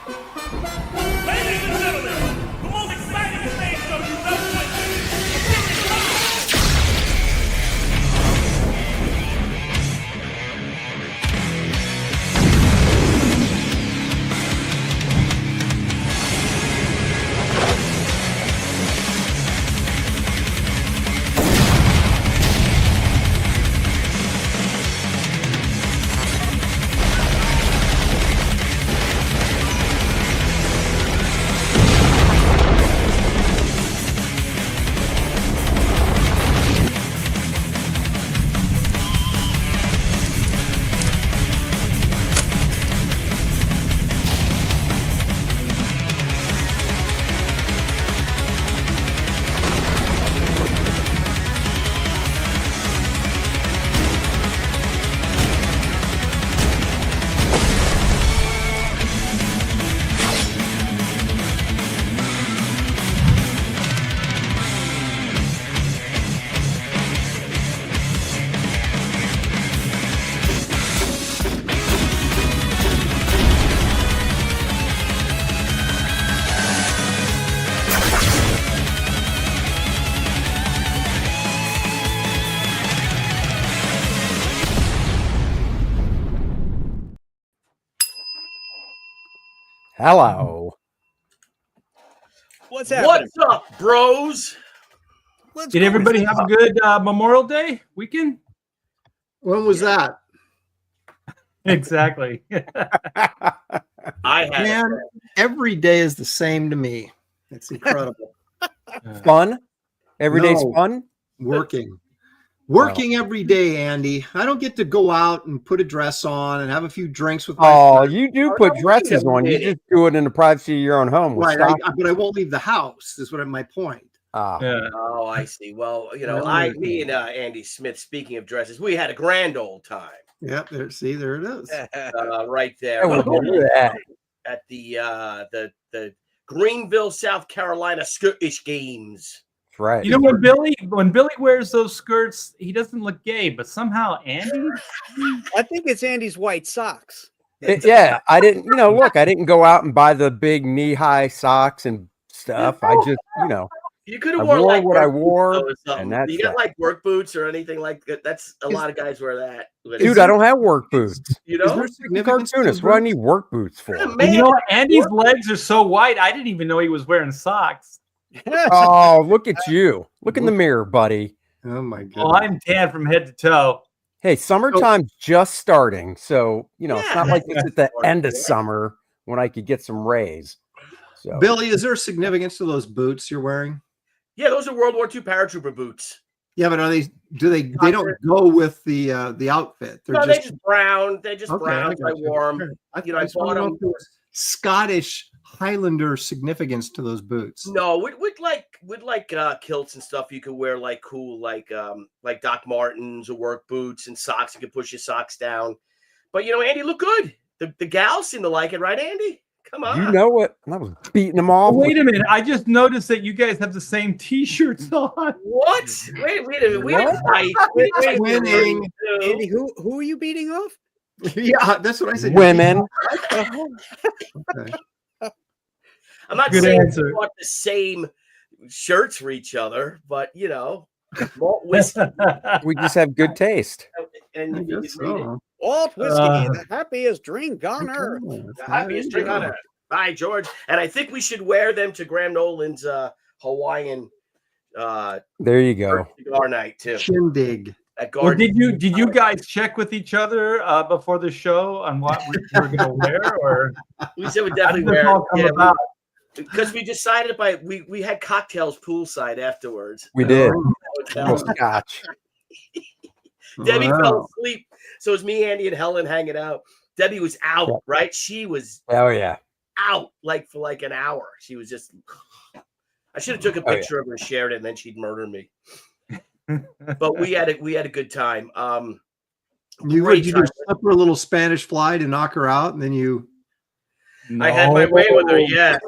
Ladies and gentlemen, the most exciting stage show you've ever witnessed. Hello. What's happening? What's up, bros? Did everybody have a good Memorial Day weekend? When was that? Exactly. I had Man, every day is the same to me. It's incredible. Fun? Every day's No. fun? Working every day, Andy. I don't get to go out and put a dress on and have a few drinks with my Oh, friends. you do Oh, put no, dresses you on. You did just do it in the privacy of your own home. with Right, stock- but I won't leave the house, is what my point. Ah. Yeah. Oh, I see. Well, you know, Really? me and Andy Smith, speaking of dresses, we had a grand old time Yep, there it is. right there I would do that. at the Greenville, South Carolina Scottish Games. That's right. You know when Billy wears those skirts, he doesn't look gay, but somehow Andy. I think it's Andy's white socks. Yeah, I didn't, look, I didn't go out and buy the big knee-high socks and stuff. I just, You could I have worn wore like what I work boots, wore, though, or something. and that's You got that. like work boots or anything like that? That's a lot of guys wear that. Dude, I don't have work boots. You Is know, there I'm a significance to cartoonist. the What do I boots? need work boots for? Yeah, And you know what? Andy's work- legs are so white. I didn't even know he was wearing socks. Oh, look at you. Look in the mirror, buddy. Oh my god. Well, I'm tan from head to toe. Hey, summertime's just starting. So, it's not like it's at the end of Yeah. summer when I could get some rays. So, Billy, is there significance to those boots you're wearing? Yeah, those are World War II paratrooper boots. Yeah, but they don't go with the outfit. They're No, just they're just brown. They're just okay, brown. I got you. wore 'em. Sure. You know, I just wanted bought to know 'em. if there was Scottish Highlander significance to those boots. No, with kilts and stuff, you could wear like cool like Doc Martens or work boots and socks. You could push your socks down. But Andy looked good. The gals seem to like it, right, Andy? Come on. you know what? I was beating them all. Oh, wait a minute. I just noticed that you guys have the same T-shirts on. What? Wait a minute. We didn't fight. Winning. Andy, who are you beating off? Yeah, that's what I said. Women. Okay. I'm not Good saying answer. we want the same shirts for each other, but malt whiskey We just have good taste. and I you guess read it. so. Alt whiskey, Uh, the happiest drink on earth. The happiest drink on earth. Bye, George. And I think we should wear them to Graham Nolan's Hawaiian There you go. cigar night too. Shindig. At Well, Garden. did you guys check with each other before the show on what we were going to wear, or We said we how definitely did this wear all come about? because we decided we had cocktails poolside afterwards. We did. Hotel. Little scotch. Debbie Wow. fell asleep, so it was me, Andy, and Helen hanging out. Debbie was out, Yeah. right? She was Oh, yeah. out for an hour. She was just. I should have took a Oh, yeah. picture of her and shared it, and then she'd murder me. But we had a good time. You Great did you time. slip her a little Spanish fly to knock her out, and then you. I had my way with her. No. Yes,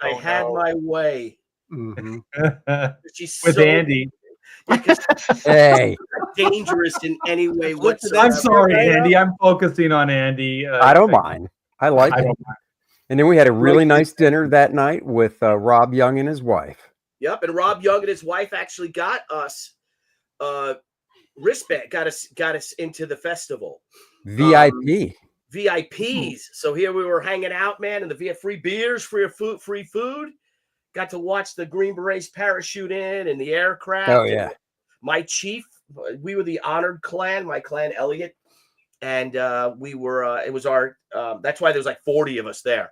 I Oh, had no. my way. Mhm. She's With so Andy. because Hey, dangerous in any way whatsoever. I'm sorry, Andy. I'm focusing on Andy. I don't mind. I like I it. don't mind. And then we had a really nice dinner that night with Rob Young and his wife. Yep, and Rob Young and his wife actually got us wristband, got us into the festival. VIP. VIPs. So here we were hanging out, man, and we had free beers, free food. Got to watch the Green Berets parachute in and the aircraft. Oh yeah. My chief, we were the honored clan, my clan Elliot, and we were. It was our. That's why there was like 40 of us there,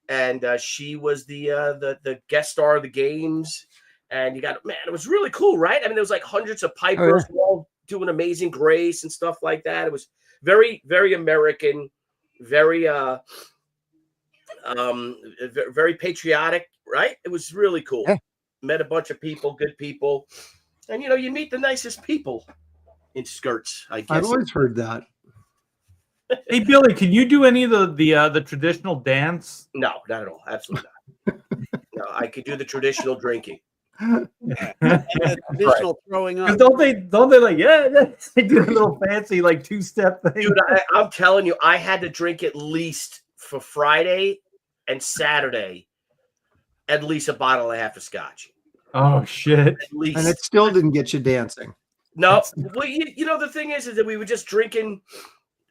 and she was the guest star of the games. And you got, man, it was really cool, right? I mean, there was like hundreds of pipers all doing Amazing Grace and stuff like that. It was very, very American, very very patriotic, right? It was really cool. Yeah. Met a bunch of people, good people. And, you know, you meet the nicest people in skirts, I guess. I've always heard that. Hey, Billy, can you do any of the traditional dance? No, not at all. Absolutely not. No, I could do the traditional drinking. Traditional throwing up. Don't they like, they do a little fancy like two-step thing. Dude, I'm telling you, I had to drink at least for Friday and Saturday, at least a bottle and a half of scotch. Oh, shit. At least. And it still didn't get you dancing. No, well, you know, the thing is that we were just drinking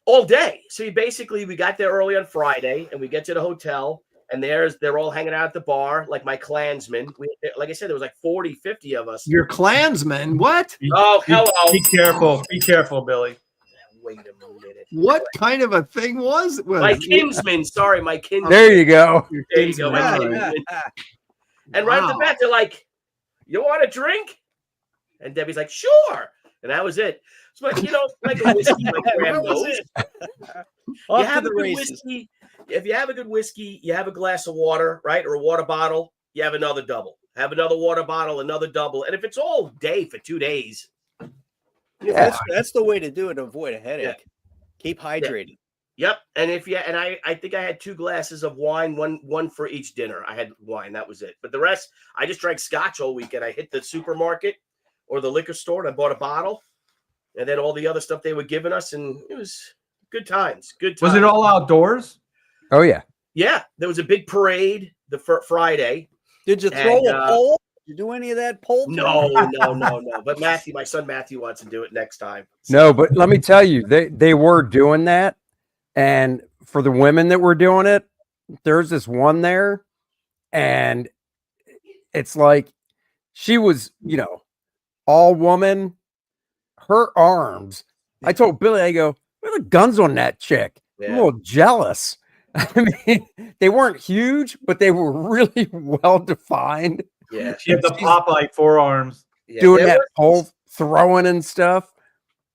all day. So we got there early on Friday, and we get to the hotel, and they're all hanging out at the bar, like my Klansmen. Like I said, there was like 40, 50 of us. Your Klansmen? What? Oh, hello. Be careful, Billy. Wait a minute. What kind of a thing was it? My kinsmen. Sorry, my kinsmen. There you go. There you go. My kinsmen. And right at the bat, they're like, "You want a drink?" And Debbie's like, "Sure." And that was it. It's like, you know, like a whiskey, like Graham knows. You have a good whiskey. If you have a good whiskey, you have a glass of water, right? Or a water bottle, you have another double. Have another water bottle, another double. And if it's all day for 2 days. Yeah. That's the way to do it to avoid a headache. Yeah. Keep hydrated. Yep. And I think I had 2 glasses of wine, one for each dinner. I had wine. That was it. But the rest, I just drank scotch all weekend. I hit the supermarket or the liquor store and I bought a bottle. And then all the other stuff they were giving us. And it was good times. Good times. Was it all outdoors? Oh yeah. Yeah. There was a big parade the Friday. Did you throw a pole? Did you do any of that pole? No. But Matthew, my son Matthew wants to do it next time. So. No, but let me tell you, they were doing that. And for the women that were doing it, there's this one there, and it's like she was, you know, all woman, her arms. I told Billy, I go, "Where are the guns on that chick?" Yeah. I'm a little jealous. I mean, they weren't huge, but they were really well defined. Yeah. She had the Popeye forearms. Yeah. Doing There that was- whole throwing and stuff.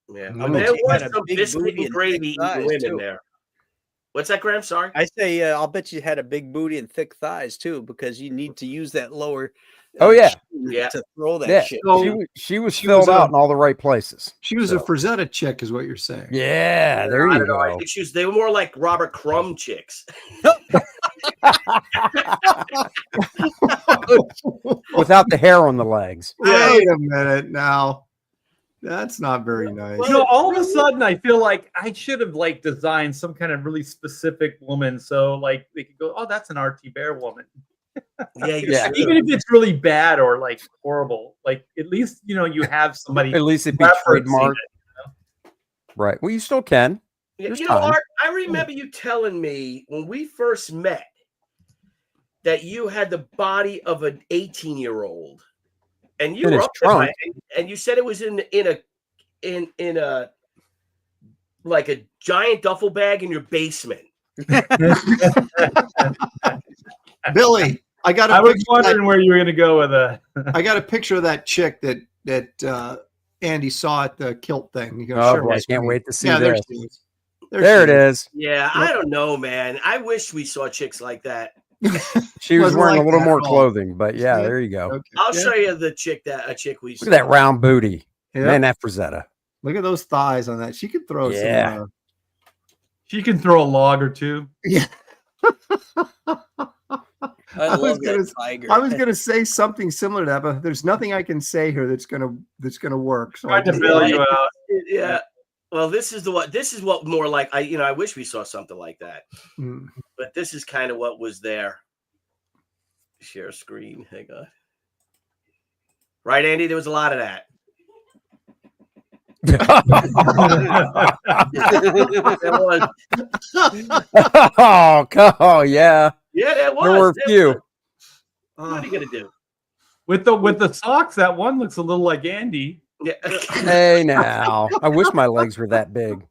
Yeah. I There bet you was had a some big biscuit booty and and gravy thick eating thighs, women too. there. What's that, Graham? Sorry. I say, I'll bet you had a big booty and thick thighs too, because you need to use that lower. Oh, yeah. chin Yeah. To throw that Yeah, shit. So she was she filled was out in all the right places. she was a Frazetta chick, is what you're saying. Yeah, there I you don't know. I go. think they were more like Robert Crumb chicks. Without the hair on the legs. Wait a minute now. That's not very nice. You know, all of a sudden, I feel like I should have like designed some kind of really specific woman, so like they could go, "Oh, that's an RT Bear woman." Yeah. Yeah. Even if it's really bad or like horrible, like at least you know you have somebody. At least it be referencing trademarked. it. Right. Well, you still can. Yeah, There's you know, time. Art, I remember you telling me when we first met that you had the body of an 18-year-old, and you In were his up there, trunk. and you said it was in a like a giant duffel bag in your basement. Billy, I got I a was picture wondering where you were going to go with that. I got a picture of that chick that Andy saw at the kilt thing. You go, Oh, share boy, my I can't screen. wait to see Yeah, there this. she is. There it is. Yeah, I don't know, man. I wish we saw chicks like that. She was Wasn't wearing like a little that more at all. clothing, but yeah, Yeah. there you go. Okay. I'll Yeah. show you the chick we saw. Look at that round booty. Yeah. Man, that Frazetta. Look at those thighs on that. She could throw Yeah. some. She can throw a log or two. Yeah. I was love gonna- that tiger. I was gonna say something similar to that, but there's nothing I can say here that's gonna work. So Tried to I'll bail just- you out. Yeah. Well, this is what more like I wish we saw something like that. Mm. But this is kind of what was there. Share screen. Hang on. Right, Andy? There was a lot of that. There was. Oh, yeah. Yeah, there was. There were a few. What are you gonna do? With the socks, that one looks a little like Andy. Yeah. Hey, now. I wish my legs were that big.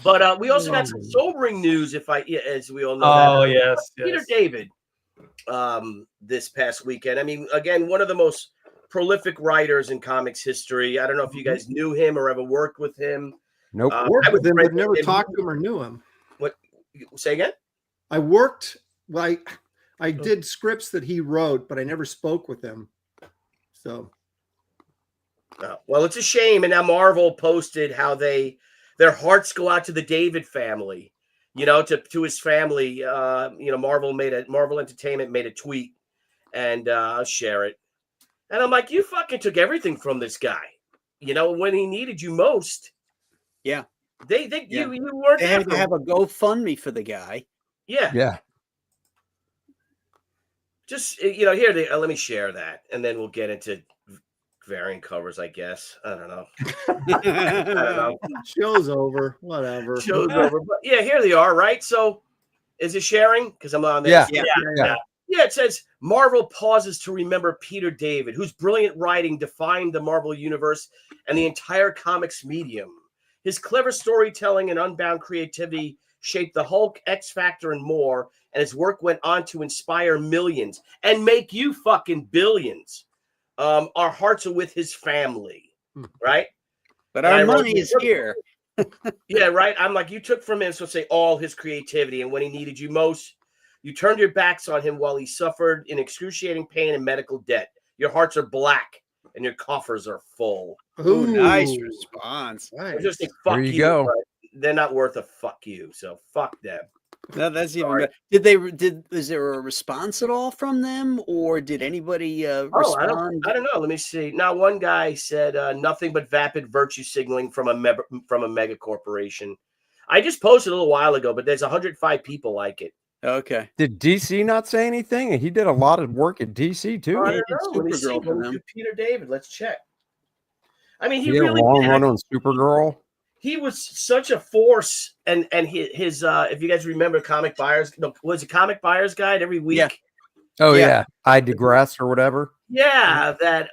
But we also got some sobering news. As we all know. Oh, that, yes. Peter David. This past weekend. I mean, again, one of the most prolific writers in comics history. I don't know if you guys knew him or ever worked with him. Nope. Worked with him, friends but never with him. talked to him or knew him. What? Say again? I worked. I did scripts that he wrote, but I never spoke with him. So. Well, it's a shame. And now Marvel posted how their hearts go out to the David family. To his family. Marvel Entertainment made a tweet, and I'll share it. And I'm like, you fucking took everything from this guy. When he needed you most. Yeah. You weren't. They had to have a GoFundMe for the guy. Yeah. Yeah. Just here they let me share that, and then we'll get into variant covers, I guess. I don't know. Show's over. Whatever. Show's over. But yeah, here they are, right? So is it sharing? Because I'm on there. Yeah. Yeah, it says Marvel pauses to remember Peter David, whose brilliant writing defined the Marvel Universe and the entire comics medium. His clever storytelling and unbound creativity shaped the Hulk, X Factor, and more, and his work went on to inspire millions and make you fucking billions. Our hearts are with his family, right? But our money is here. Yeah, right? I'm like, you took from him, so say all his creativity, and when he needed you most, you turned your backs on him while he suffered in excruciating pain and medical debt. Your hearts are black and your coffers are full. Ooh, nice response. Nice. Just say fuck There you go. but they're not worth a fuck you, so fuck them. No, that's even Sorry. better. Is there a response at all from them, or did anybody respond? I don't know. Let me see. Now, one guy said nothing but vapid virtue signaling from a mega corporation. I just posted a little while ago, but there's 105 people like it. Okay. Did DC not say anything? And he did a lot of work at DC too. I he don't know. did Let me see. Supergirl for them. Peter David. Let's check. I mean, He he did really a long did. run on Supergirl. He was such a force, and his if you guys remember Comic Buyers, was it Comic Buyers Guide every week? Yeah. Oh Yeah. yeah. I digress or whatever. Yeah, that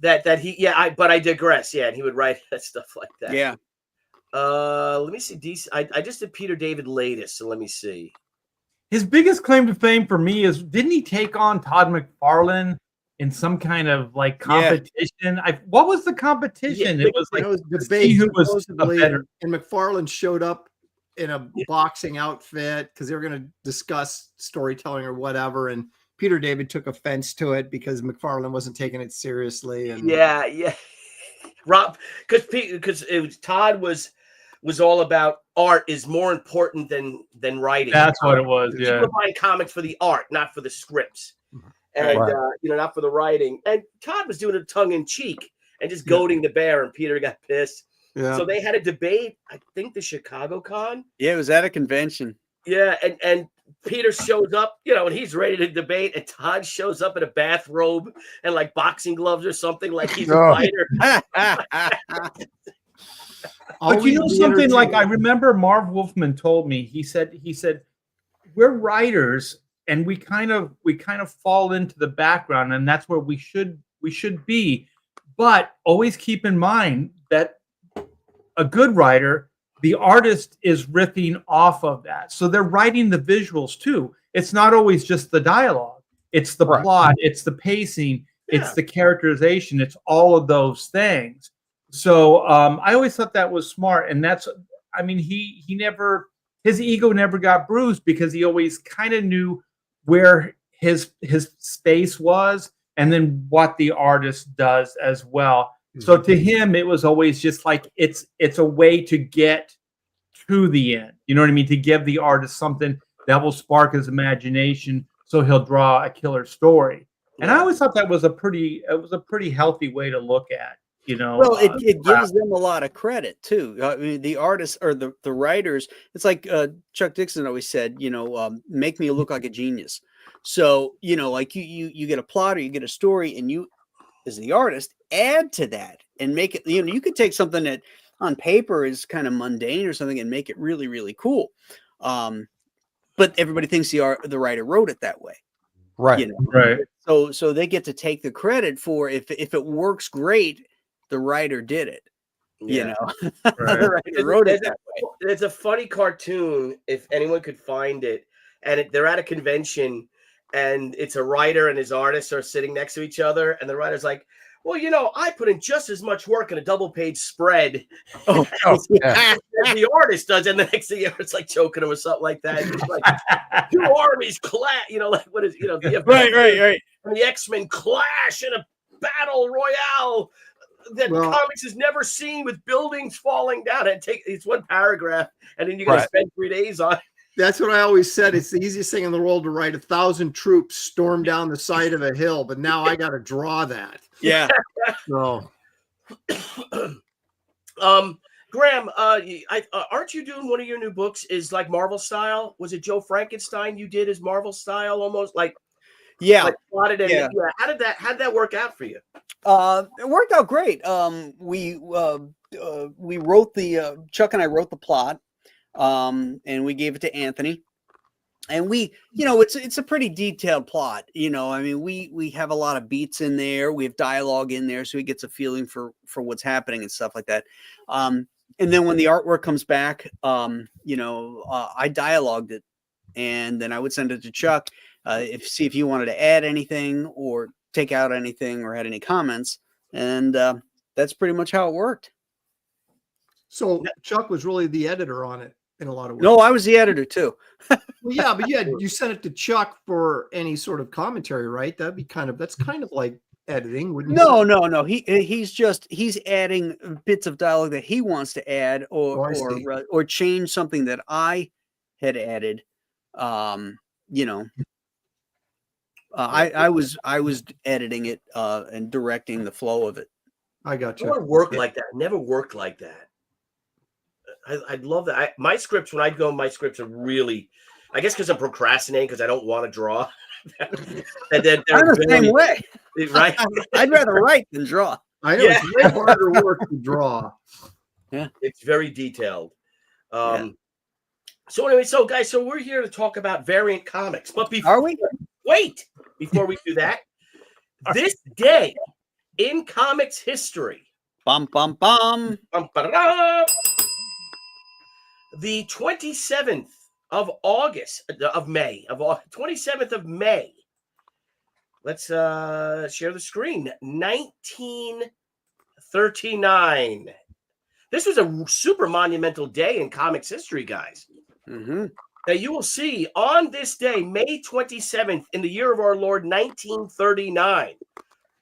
but I digress. Yeah, and he would write that stuff like that. Yeah. Let me see. DC. I just did Peter David latest, so let me see. His biggest claim to fame for me is, didn't he take on Todd McFarlane in some kind of like competition? What was the competition? Yeah, it was like debate who was a supposedly, better. and McFarlane showed up in a boxing outfit because they were going to discuss storytelling or whatever, and Peter David took offense to it because McFarlane wasn't taking it seriously. And Yeah. Rob, because Todd was all about art is more important than writing. That's what it was. People Yeah. are buying comics for the art, not for the scripts, and Right. not for the writing. And Todd was doing it tongue in cheek and just goading the bear, and Peter got pissed. yeah. So they had a debate. I think the Chicago Con. Yeah, it was at a convention. Yeah, and Peter shows up, and he's ready to debate, and Todd shows up in a bathrobe and like boxing gloves or something, like he's a Oh. fighter. But you know Always be something, like I entertaining. remember Marv Wolfman told me, he said we're writers and we kind of fall into the background, and that's where we should be. But always keep in mind that a good writer, the artist is riffing off of that. So they're writing the visuals too. It's not always just the dialogue. It's the Right. plot, it's the pacing, Yeah. it's the characterization, it's all of those things. So I always thought that was smart. And that's, I mean, he never, his ego never got bruised because he always kind of knew where his space was and then what the artist does as well. So to him, it was always just like, it's a way to get to the end. You know what I mean? To give the artist something that will spark his imagination so he'll draw a killer story. And I always thought that was a pretty healthy way to look at, You know, Well, it gives them a lot of credit too. I mean, the artists or the writers. It's like Chuck Dixon always said, make me look like a genius. So like you get a plot or you get a story, and you, as the artist, add to that and make it. You could take something that on paper is kind of mundane or something and make it really, really cool. But everybody thinks the writer wrote it that way. Right. right. So they get to take the credit for if it works great, the writer did it. Yeah. The writer wrote it that way. It's a funny cartoon if anyone could find it, and they're at a convention, and it's a writer and his artist are sitting next to each other, and the writer's like, well, I put in just as much work in a double-page spread Yeah. as the artist does, and the next thing it's like choking him or something like that. It's like two armies clash, like what is the Right. and the X-Men clash in a battle royale that comics has never seen, with buildings falling down. It's one paragraph, and then you're gonna spend 3 days on it. That's what I always said. It's the easiest thing in the world to write 1,000 troops storm down the side of a hill, but now I got to draw that. Yeah. So, Graham, aren't you doing one of your new books is like Marvel style? Was it Joe Frankenstein you did as Marvel style, almost like? Yeah. Like plotted it. Yeah. How did that work out for you? It worked out great. We wrote Chuck and I wrote the plot, and we gave it to Anthony, and we, it's a pretty detailed plot. I mean, we have a lot of beats in there. We have dialogue in there, so he gets a feeling for what's happening and stuff like that. And then when the artwork comes back, I dialogued it, and then I would send it to Chuck, see if he wanted to add anything or take out anything or had any comments. And that's pretty much how it worked. so Chuck was really the editor on it in a lot of ways. No, I was the editor too. Well, yeah, but you sent it to Chuck for any sort of commentary, right? That's kind of like editing, wouldn't you? No. He's adding bits of dialogue that he wants to add or change something that I had added. I was editing it and directing the flow of it. I got you. Never worked like that. Never worked like that. I'd love that. My scripts are really, I guess because I'm procrastinating because I don't want to draw. And then I'm the same way. Right? I'd rather write than draw. I know it's way harder work to draw. Yeah, it's very detailed. So anyway, guys, we're here to talk about variant comics. But before we do that, this day in comics history. Bum bum bum. The 27th of May. 27th of May. Let's share the screen. 1939. This was a super monumental day in comics history, guys. Mm-hmm. Now you will see on this day, May 27th, in the year of our Lord 1939,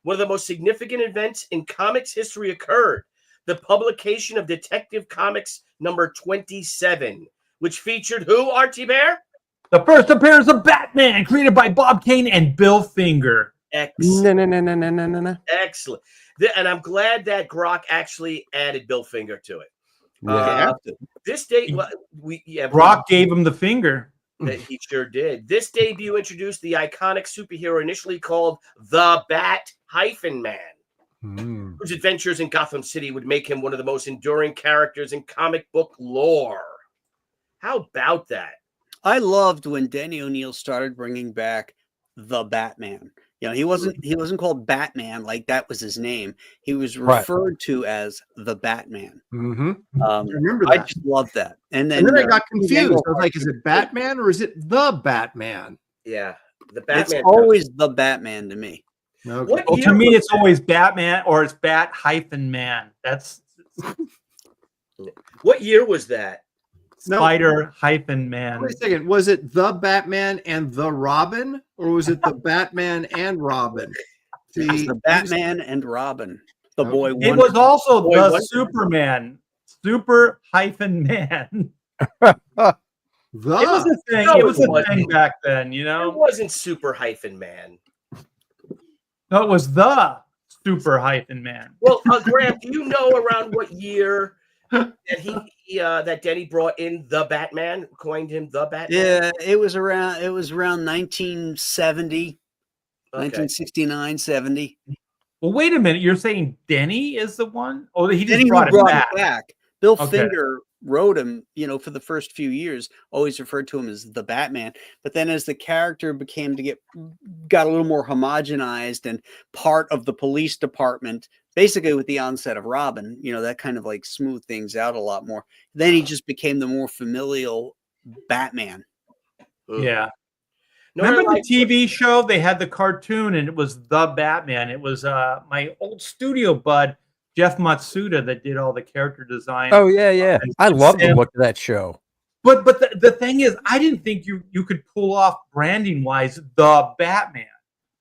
one of the most significant events in comics history occurred. The publication of Detective Comics number 27, which featured who, Archie Bear? The first appearance of Batman, created by Bob Kane and Bill Finger. Excellent. No. Excellent. And I'm glad that Grok actually added Bill Finger to it. This date, Grok gave him the finger. He sure did. This debut introduced the iconic superhero initially called the Bat-Man. Whose adventures in Gotham City would make him one of the most enduring characters in comic book lore. How about that? I loved when Denny O'Neil started bringing back the Batman. He wasn't called Batman like that was his name. He was referred to as the Batman. Mm-hmm. I remember that. I just loved that. And then I got confused. I was like, is it Batman or is it the Batman? Yeah, the Batman. It's always the Batman to me. Okay. Well, to me, it's always Batman or it's Bat-Man. That's what year was that? Spider-Man. Wait a second. Was it the Batman and the Robin, or was it the Batman and Robin? The Batman and Robin. The boy. It was also the Superman. Super-Man. It was a thing. No, it was a wasn't. thing back then, It wasn't Super-Man. No, it was the super hyphen man. Well, Graham, do you know around what year that that Denny brought in the Batman, coined him the Batman? Yeah, it was around 1970, Okay. 1969, 70. Well, wait a minute. You're saying Denny is the one? Oh, he just Denny brought who it back. Bill Okay. Finger wrote him, for the first few years, always referred to him as the Batman. But then as the character got a little more homogenized and part of the police department, basically with the onset of Robin, that kind of like smoothed things out a lot more. Then he just became the more familial Batman. Yeah. No, Remember like- the TV show? They had the cartoon, and it was the Batman. It was my old studio bud, Jeff Matsuda, that did all the character design. Oh yeah. I love the look of that show. But the thing is, I didn't think you could pull off branding wise the Batman,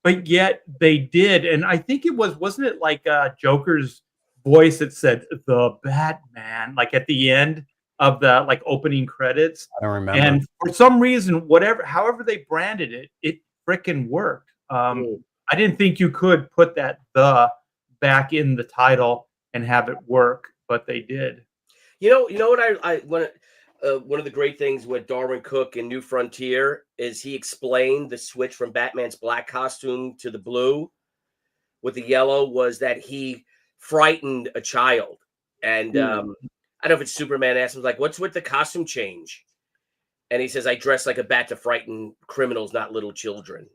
but yet they did. And I think wasn't it like Joker's voice that said the Batman, like at the end of the like opening credits. I don't remember. And for some reason, however they branded it, it frickin' worked. I didn't think you could put that the back in the title and have it work, but they did. You know what one of the great things with Darwin Cook in New Frontier is he explained the switch from Batman's black costume to the blue with the yellow was that he frightened a child. And I don't know if it's Superman asked him, like, what's with the costume change? And he says, I dress like a bat to frighten criminals, not little children.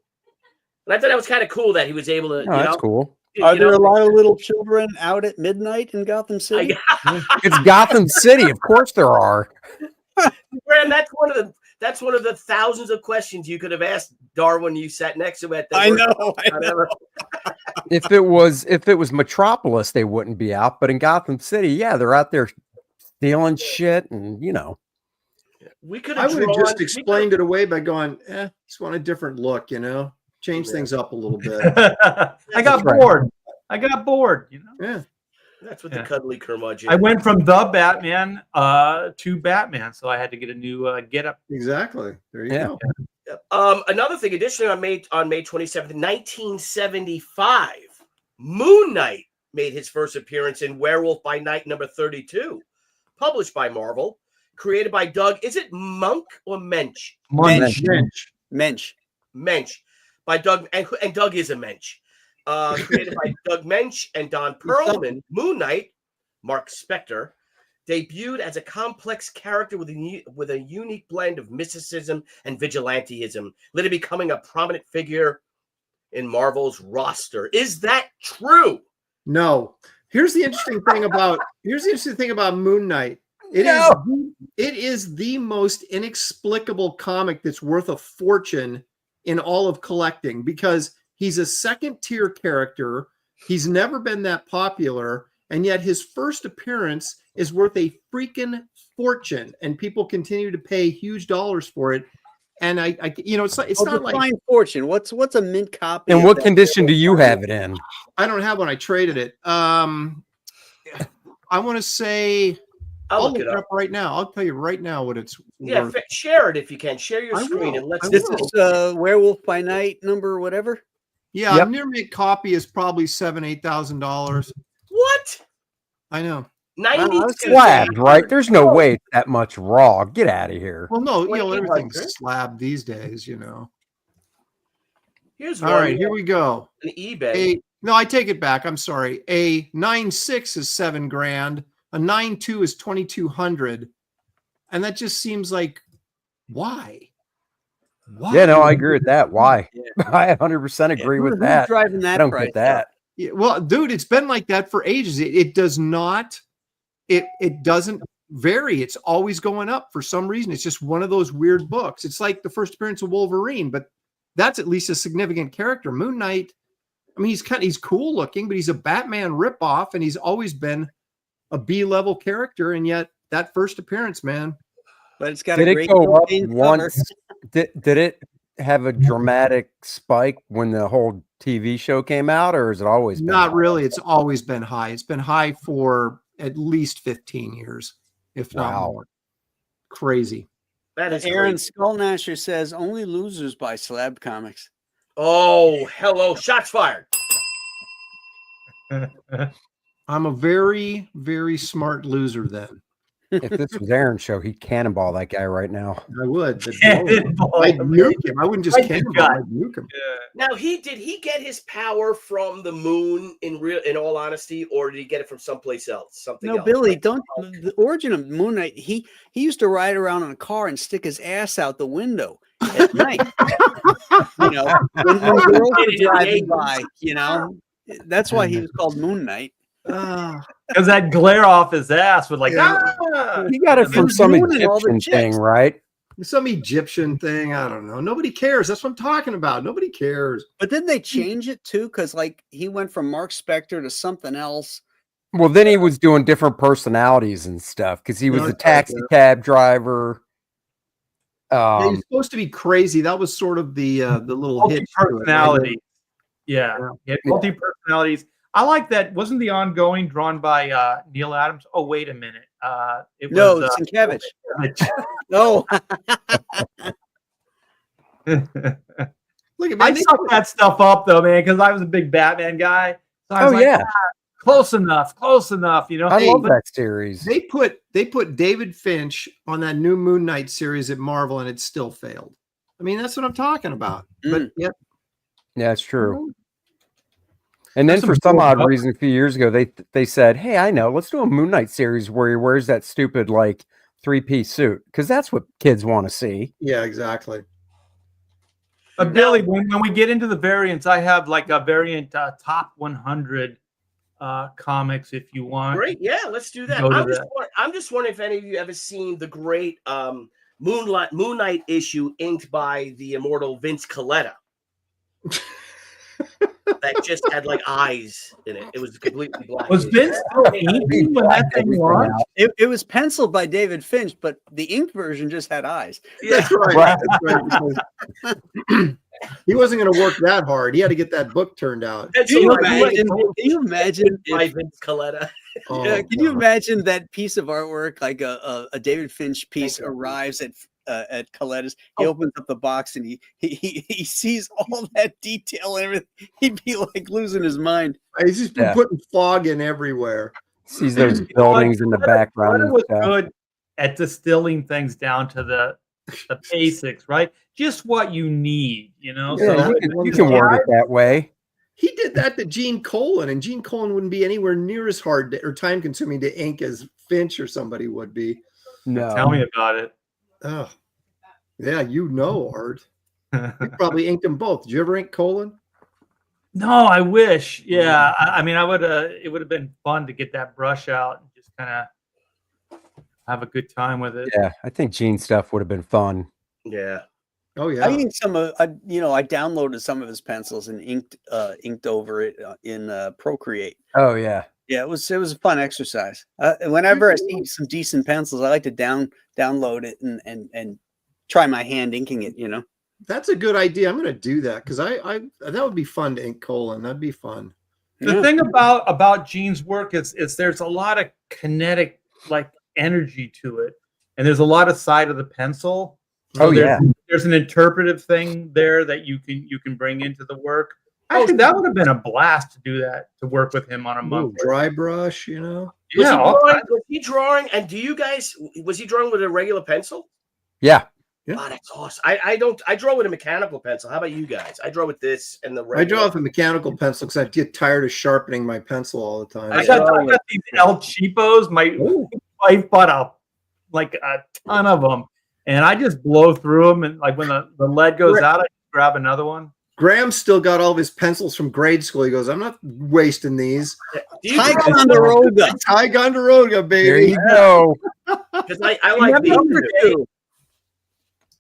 And I thought that was kind of cool that he was able to, That's cool. Are there a lot of little children out at midnight in Gotham City? It's Gotham City. Of course there are. Graham, that's one of the thousands of questions you could have asked Darwin you sat next to at the I know. If it was Metropolis, they wouldn't be out. But in Gotham City, yeah, they're out there stealing shit and We could I have would have just explained it away by going, just want a different look, change things up a little bit. I got bored. Yeah. That's what the cuddly curmudgeon. I went from the Batman to Batman, so I had to get a new get up. Exactly. There you go. Another thing, additionally, on May 27th, 1975, Moon Knight made his first appearance in Werewolf by Night number 32, published by Marvel, created by Doug. Is it Monk or Mensch? Mensch. By Doug, and Doug is a Mensch. Created by Doug Mensch and Don Perlman. Moon Knight, Mark Spector, debuted as a complex character with a unique blend of mysticism and vigilantism, later becoming a prominent figure in Marvel's roster. Is that true? No. Here's the interesting thing about Moon Knight. It is the most inexplicable comic that's worth a fortune in all of collecting, because he's a second-tier character. He's never been that popular, and yet his first appearance is worth a freaking fortune, and people continue to pay huge dollars for it. And it's not like fine fortune. What's a mint copy? And what condition do you have it in? I don't have one. I traded it. I want to say I'll look it up right now. I'll tell you right now what it's worth. Share it if you can. Share your screen and let's. This is Werewolf by Night number whatever. Yeah, a near mint copy is probably $7,000-$8,000. What? I know. 92 Slabbed, right? There's no way it's that much raw. Get out of here. Well, no, Wait, everything's 800? slabbed these days, Here's All right, here we go. An eBay. No, I take it back. I'm sorry. A 9.6 is $7,000. A 9.2 is $2,200. And that just seems like, why? Yeah, no, I agree with that. Why? I 100% agree with that. Driving that I don't price get that. Yeah, well, dude, it's been like that for ages. It does not. It doesn't vary. It's always going up for some reason. It's just one of those weird books. It's like the first appearance of Wolverine, but that's at least a significant character. Moon Knight, I mean, he's cool looking, but he's a Batman ripoff, and he's always been a B-level character, and yet that first appearance, man. But it's got Did a it great go up cover. once? Did it have a dramatic spike when the whole TV show came out, or has it always been Not high? really. It's always been high. It's been high for at least 15 years, if not Wow. more. Crazy. That is Aaron great. Skullnasher says only losers buy slab comics. Oh, hello. Shots fired. I'm a very, very smart loser then. If this was Aaron's show, he'd cannonball that guy right now. I would. Cannonball I'd him. nuke him. I wouldn't just Right in the cannonball. gut. I'd nuke him. Now, did he get his power from the moon in all honesty, or did he get it from someplace else? Something No, else? Billy, don't. The origin of Moon Knight. He used to ride around in a car and stick his ass out the window at night. When girls were driving by, that's why he was called Moon Knight. Because that glare off his ass would like. Yeah. Ah! He got it He from was some ruining all the Egyptian thing, chicks. right? Some Egyptian thing. I don't know. Nobody cares. That's what I'm talking about. Nobody cares. But didn't they change it too? Because he went from Mark Spector to something else. Well, then he was doing different personalities and stuff because he was No, a it's like taxi that. cab driver. Yeah, he's supposed to be crazy. That was sort of the little hit. Multi-personality. Yeah. Yeah. Multi-personalities. I like that. Wasn't the ongoing drawn by Neil Adams? Oh, wait a minute. It No, was Sienkiewicz. No, Look at I me. sucked that stuff up though, man, because I was a big Batman guy. So I was Oh like, yeah, close enough. I love that series. They put David Finch on that new Moon Knight series at Marvel, and it still failed. I mean, that's what I'm talking about. But yet, Yeah, it's true. And then There's for some some cool odd stuff. reason, a few years ago, they said, "Hey, I know, let's do a Moon Knight series where he wears that stupid like 3-piece suit because that's what kids want to see." yeah, exactly. Billy, when we get into the variants, I have like a variant top 100 comics if you want. Great, yeah, let's do that. Go to I'm just wondering if any of you ever seen the great Moon Knight issue inked by the immortal Vince Coletta. That just had like eyes in it. It was completely black. Was Vince still inking when that thing launched? it was penciled by David Finch, but the ink version just had eyes. That's right. That's right. Because he wasn't going to work that hard. He had to get that book turned out. That's Can you right. imagine? Can you imagine? By If, Vince Coletta. Oh, can you God. imagine that piece of artwork, like a David Finch piece, arrives at Coletta's? He opens up the box and he sees all that detail and everything. He'd be like losing his mind. He's just been putting fog in everywhere. Sees those buildings in the background. Coletta And was stuff. good at distilling things down to the basics, right? Just what you need, Yeah, So you can word it that way. He did that to Gene Colan, and Gene Colan wouldn't be anywhere near as hard or time consuming to ink as Finch or somebody would be. No, tell me about it. Oh, yeah, Art. You probably inked them both. Did you ever ink Colan? No, I wish. Yeah, I mean, I would. It would have been fun to get that brush out and just kind of have a good time with it. Yeah, I think Gene stuff would have been fun. Yeah. Oh yeah. I inked some of, I downloaded some of his pencils and inked over it in Procreate. Oh yeah, Yeah, it was a fun exercise. Whenever I see some decent pencils, I like to download it and try my hand inking it. That's a good idea. I'm going to do that because I that would be fun to ink Colan. That'd be fun. The thing about Gene's work is there's a lot of kinetic like energy to it, and there's a lot of side of the pencil. So there's an interpretive thing there that you can bring into the work. Actually, that would have been a blast to do that, to work with him on a month. Dry brush, Yeah, Was he drawing? And was he drawing with a regular pencil? yeah. Oh, that's awesome. I draw with a mechanical pencil. How about you guys? I draw with this and the regular. I draw with a mechanical pencil because I get tired of sharpening my pencil all the time. I got these El Cheapos. My wife bought a ton of them, and I just blow through them. And like when the lead goes out, I grab another one. Graham's still got all of his pencils from grade school. He goes, I'm not wasting these. Ticonderoga, baby. There you go. Because I like these.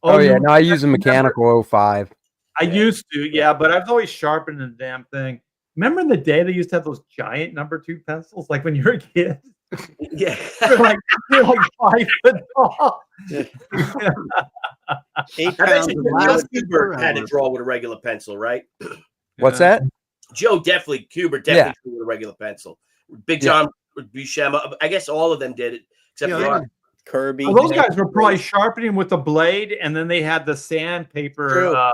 Oh yeah, no, I use a mechanical 05. I used to, yeah, but I've always sharpened the damn thing. Remember in the day they used to have those giant number 2 pencils, like when you were a kid? Yeah. they're like 5 foot tall. 8 I bet pounds you of Joe lead. Thibert had to draw with a regular pencil, right? What's that? Hubert definitely drew with a regular pencil. Big John Buscema, I guess all of them did it, except for Kirby. Well, those guys were probably sharpening with the blade, and then they had the sandpaper,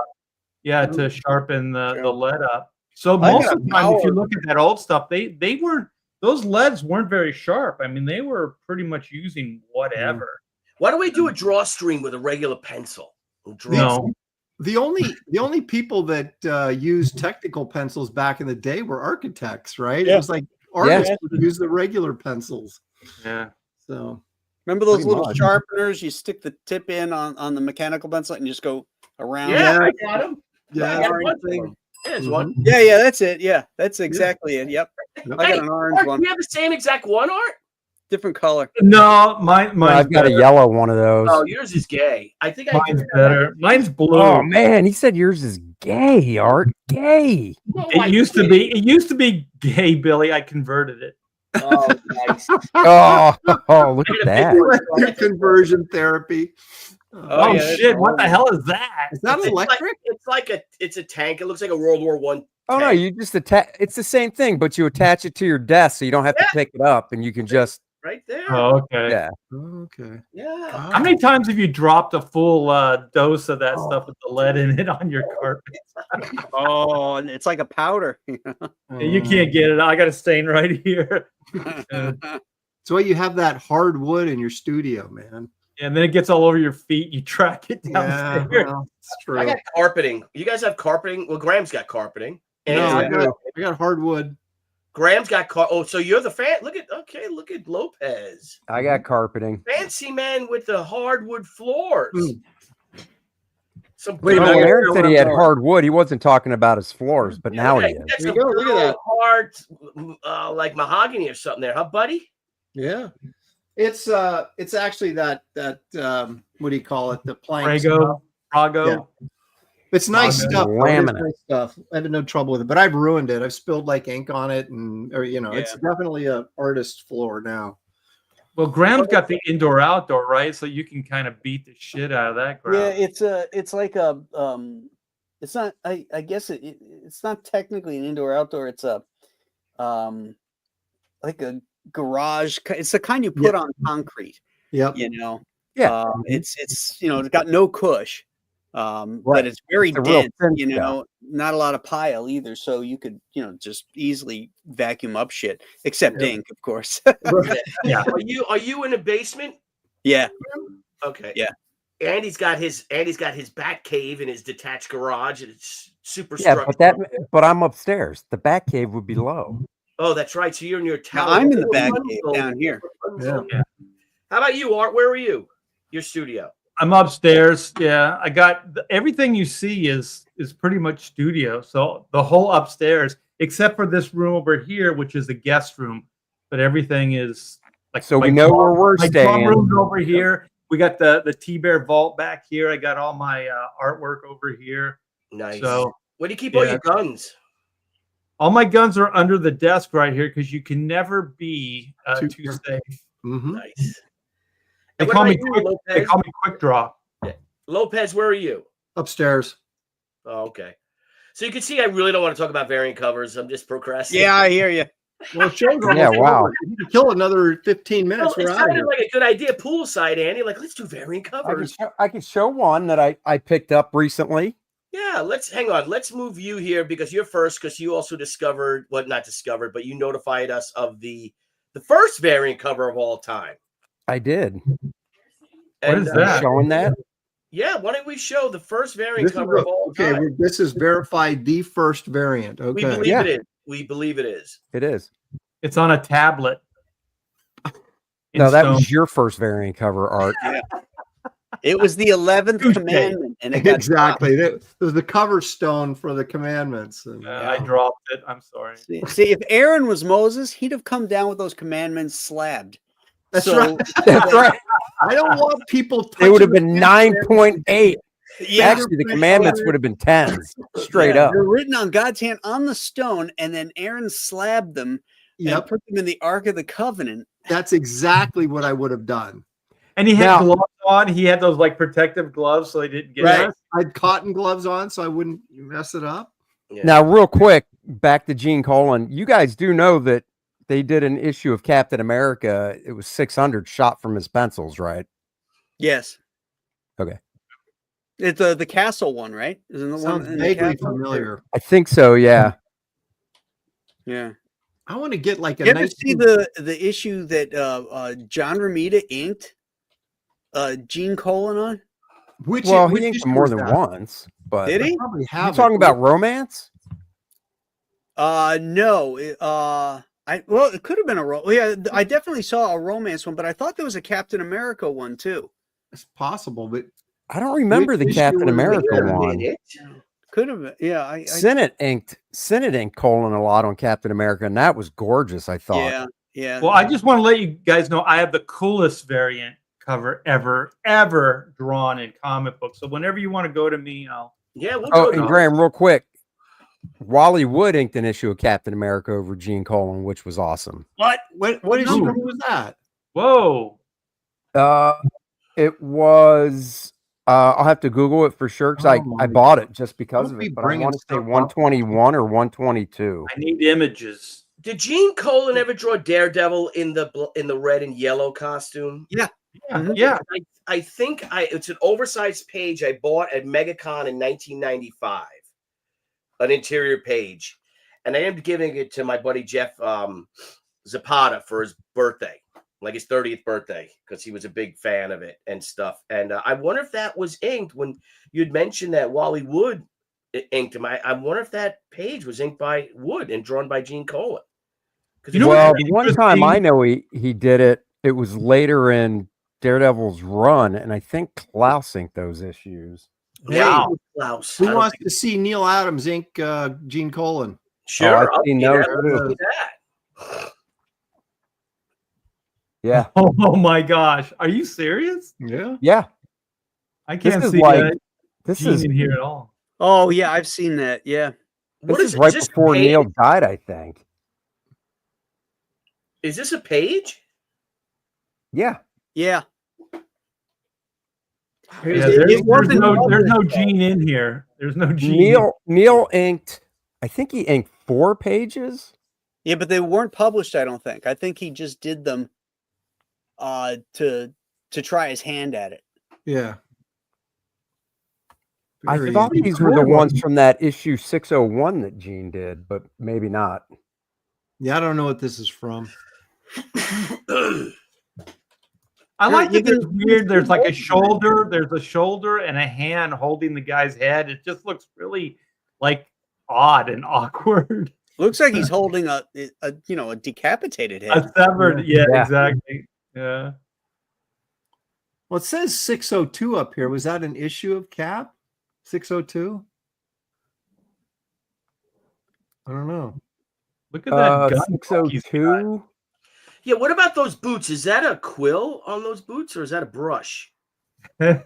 to sharpen the lead up. So I most got of the time, if you power. look at that old stuff, they weren't, those leads weren't very sharp. I mean, they were pretty much using whatever. Why don't we do a drawstring with a regular pencil? We'll draw. No. The only people that used technical pencils back in the day were architects, right? Yeah. It was like artists would use the regular pencils. Yeah. So Remember those Pretty little much. sharpeners? You stick the tip in on the mechanical pencil and just go around. Yeah, Yeah. I got him. yeah, I got a bunch of them. There's one. Yeah, that's it. Yeah, that's exactly it. Yep. I got Hey, an orange Art, one, do we have the same exact one, Art? different color. No, mine's I've got a better. yellow one of those. Oh, yours is gay. I think I Mine's better. Mine's blue. Oh man, he said yours is gay, Art. Gay. It used to be. It used to be gay, Billy. I converted it. Oh, nice. Oh, look at that. Your conversion therapy. Oh, yeah, that's shit! What the orange. hell is that? Is that It's electric? it's a tank. It looks like a World War One. Oh no, you just attach. It's the same thing, but you attach it to your desk, so you don't have to pick it up, and you can just Right there. Oh, okay. yeah. Okay. Yeah. How many times have you dropped a full dose of that stuff with the lead in it on your carpet? Oh, and it's like a powder. You can't get it. I got a stain right here. So why you have that hardwood in your studio, man. And then it gets all over your feet. You track it Yeah, downstairs. well, it's true. I got carpeting. You guys have carpeting? Well, Graham's got carpeting. And No, I got hardwood. Graham's got Oh, so you're the fan. Look at Lopez. I got carpeting. Fancy man with the hardwood floors. Some Wait a Oh, minute. Aaron said he had hardwood. He wasn't talking about his floors, but now he you is. got There some you go, look at that. hard, like mahogany or something there, huh, buddy? Yeah. It's actually that what do you call it? The plank Prago. Prago. It's nice Laminate. stuff. though. It is Laminate. nice stuff. I have no trouble with it, but I've ruined it. I've spilled like ink on it, or it's definitely a artist floor now. Well, Graham's got the indoor outdoor, right? So you can kind of beat the shit out of that Yeah, ground. it's like a it's not I guess it's not technically an indoor outdoor. It's a like a garage. It's the kind you put on concrete. Yep. You know. Yeah. It's it's got no cush. But it's very It's a real dense, thin not a lot of pile either. So you could, just easily vacuum up shit, except ink, of course. Yeah. Are you in a basement? Yeah. Okay. Yeah. Andy's got his bat cave in his detached garage, and it's super Yeah, structured. but I'm upstairs. The back cave would be low. Oh, that's right. So you're in your Now, tower. I'm in the back cave down here. Yeah. How about you, Art? Where are you? Your studio. I'm upstairs. Yeah, I got everything you see is pretty much studio. So the whole upstairs, except for this room over here, which is the guest room, but everything is like. So we my know drum- where we're my drum staying. room's over here. We got the Thibert vault back here. I got all my artwork over here. Nice. So Where do you keep all yeah. your guns? all my guns are under the desk right here because you can never be Too- too safe. Mhm. Nice. They And what call me about you, quick. They Lopez? call me quick draw. Lopez, where are you? Upstairs. Oh, okay. So you can see I really don't want to talk about variant covers. I'm just procrastinating. Yeah, I hear you. Well, show's almost Yeah, wow. over. You can kill another 15 minutes. Well, it We're out of sounded here. like a good idea poolside, Andy. Like, let's do variant covers. I could show one that I picked up recently. Yeah, hang on. Let's move you here because you're first, because you also discovered not discovered, but you notified us of the first variant cover of all time. I did. What is that? Showing that? Yeah, why don't we show the first variant This is cover of all okay. time? This is verified the first variant. We Okay. believe Yeah. it is. We believe it is. It is. It's on a tablet. In No, that stone. was your first variant cover, Art. It was the 11th Touche. commandment, and it got Exactly. That was the cover stone for the commandments. And, I dropped it. I'm sorry. dropped. See, if Aaron was Moses, he'd have come down with those commandments slabbed. That's So- right. That's right. I don't want people. It would have touching been the 9.8. Yeah, Actually, the commandments would have been 10s. Straight up. they're written on God's hand on the stone, and then Aaron slabbed them and Yep. put them in the Ark of the Covenant. That's exactly what I would have done. And he had Now- gloves on. He had those like protective gloves so he didn't get Right. it. I had cotton gloves on so I wouldn't mess it up. Yeah. Now, real quick, back to Gene Colan. You guys do know that they did an issue of Captain America. It was 600 shot from his pencils, right? Yes. Okay. It's the castle one, right? Isn't the Sounds one in the vaguely castle? familiar. I think so, yeah. Yeah. I want to get like a You ever 19 see the issue that John Romita inked Gene Colan on? which Well, which he inked issue them more was than that? once, but Did I he? probably you have talking it. about romance? No. Well, it could have been a yeah. I definitely saw a romance one, but I thought there was a Captain America one too. It's possible, but I don't remember Which the issue Captain was it? America Wait a one. minute. Could have been. Yeah. I Senate inked Colin a lot on Captain America, and that was gorgeous. I thought. yeah. Yeah. Well, I just want to let you guys know I have the coolest variant cover ever drawn in comic books. So whenever you want to go to me, I'll. Yeah, we'll Oh, go and to Graham, real quick, Wally Wood inked an issue of Captain America over Gene Colan, which was awesome. what issue Ooh. was that? Whoa. It was. I'll have to Google it for sure because Oh I my bought it just because Don't of be it. But I bringing want to say stuff up. 121 or 122. I need images. Did Gene Colan ever draw Daredevil in the red and yellow costume? Yeah. Mhm. Yeah. I think it's an oversized page I bought at MegaCon in 1995, an interior page, and I ended up giving it to my buddy Jeff Zapata for his birthday, like his 30th birthday, because he was a big fan of it and stuff. And I wonder if that was inked when you'd mentioned that Wally Wood inked him. I wonder if that page was inked by Wood and drawn by Gene Colan. You know Well, what's the one interesting? time I know he did it, it was later in Daredevil's run, and I think Klaus inked those issues. Wow, Klaus. Who wants to see Neil Adams ink Gene Colan? Sure, I've seen those Let's too. do that. Yeah, Oh my gosh. Are you serious? Yeah. yeah. I can't is see like- This Gene is in here at all. Oh yeah, I've seen that. Yeah. this What is is it? right Is this before page? Neil died, I think. Is this a page? Yeah. Yeah. Yeah, It there's wasn't no published, Gene in here. There's no Gene. Neil inked. I think he inked 4 pages. Yeah, but they weren't published. I don't think. I think he just did them to try his hand at it. Yeah. I Very thought easy. these were the ones from that issue 601 that Gene did, but maybe not. Yeah, I don't know what this is from. I like You that there's can- weird. There's like a shoulder. There's a shoulder and a hand holding the guy's head. It just looks really like odd and awkward. Looks like he's holding a decapitated head. A severed. Yeah, Yeah. exactly. Yeah. Well, it says 602 up here. Was that an issue of Cap? 602? I don't know. Look at that gun. he's got. 602. Yeah, what about those boots? Is that a quill on those boots or is that a brush? Oh,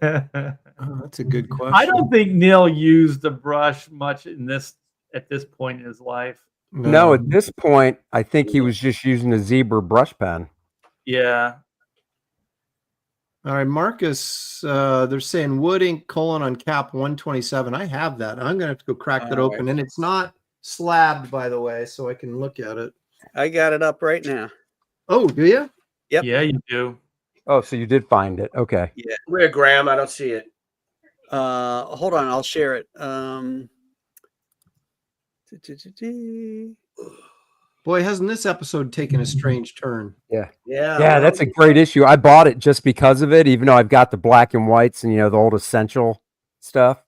that's a good question. I don't think Neil used the brush much at this point in his life. No, at this point, I think he was just using a zebra brush pen. Yeah. All right, Marcus, they're saying Wood ink colon on Cap 127. I have that. I'm going to have to go crack that All open. And it's not slabbed, by the way, so I can look at it. I got it up right now. Oh, do you? Yep. Yeah, you do. Oh, so you did find it. Okay. Where, Graham? I don't see it. Hold on, I'll share it. Boy, hasn't this episode taken a strange turn? Yeah. Yeah, that's a great issue. I bought it just because of it, even though I've got the black and whites and, the old essential stuff.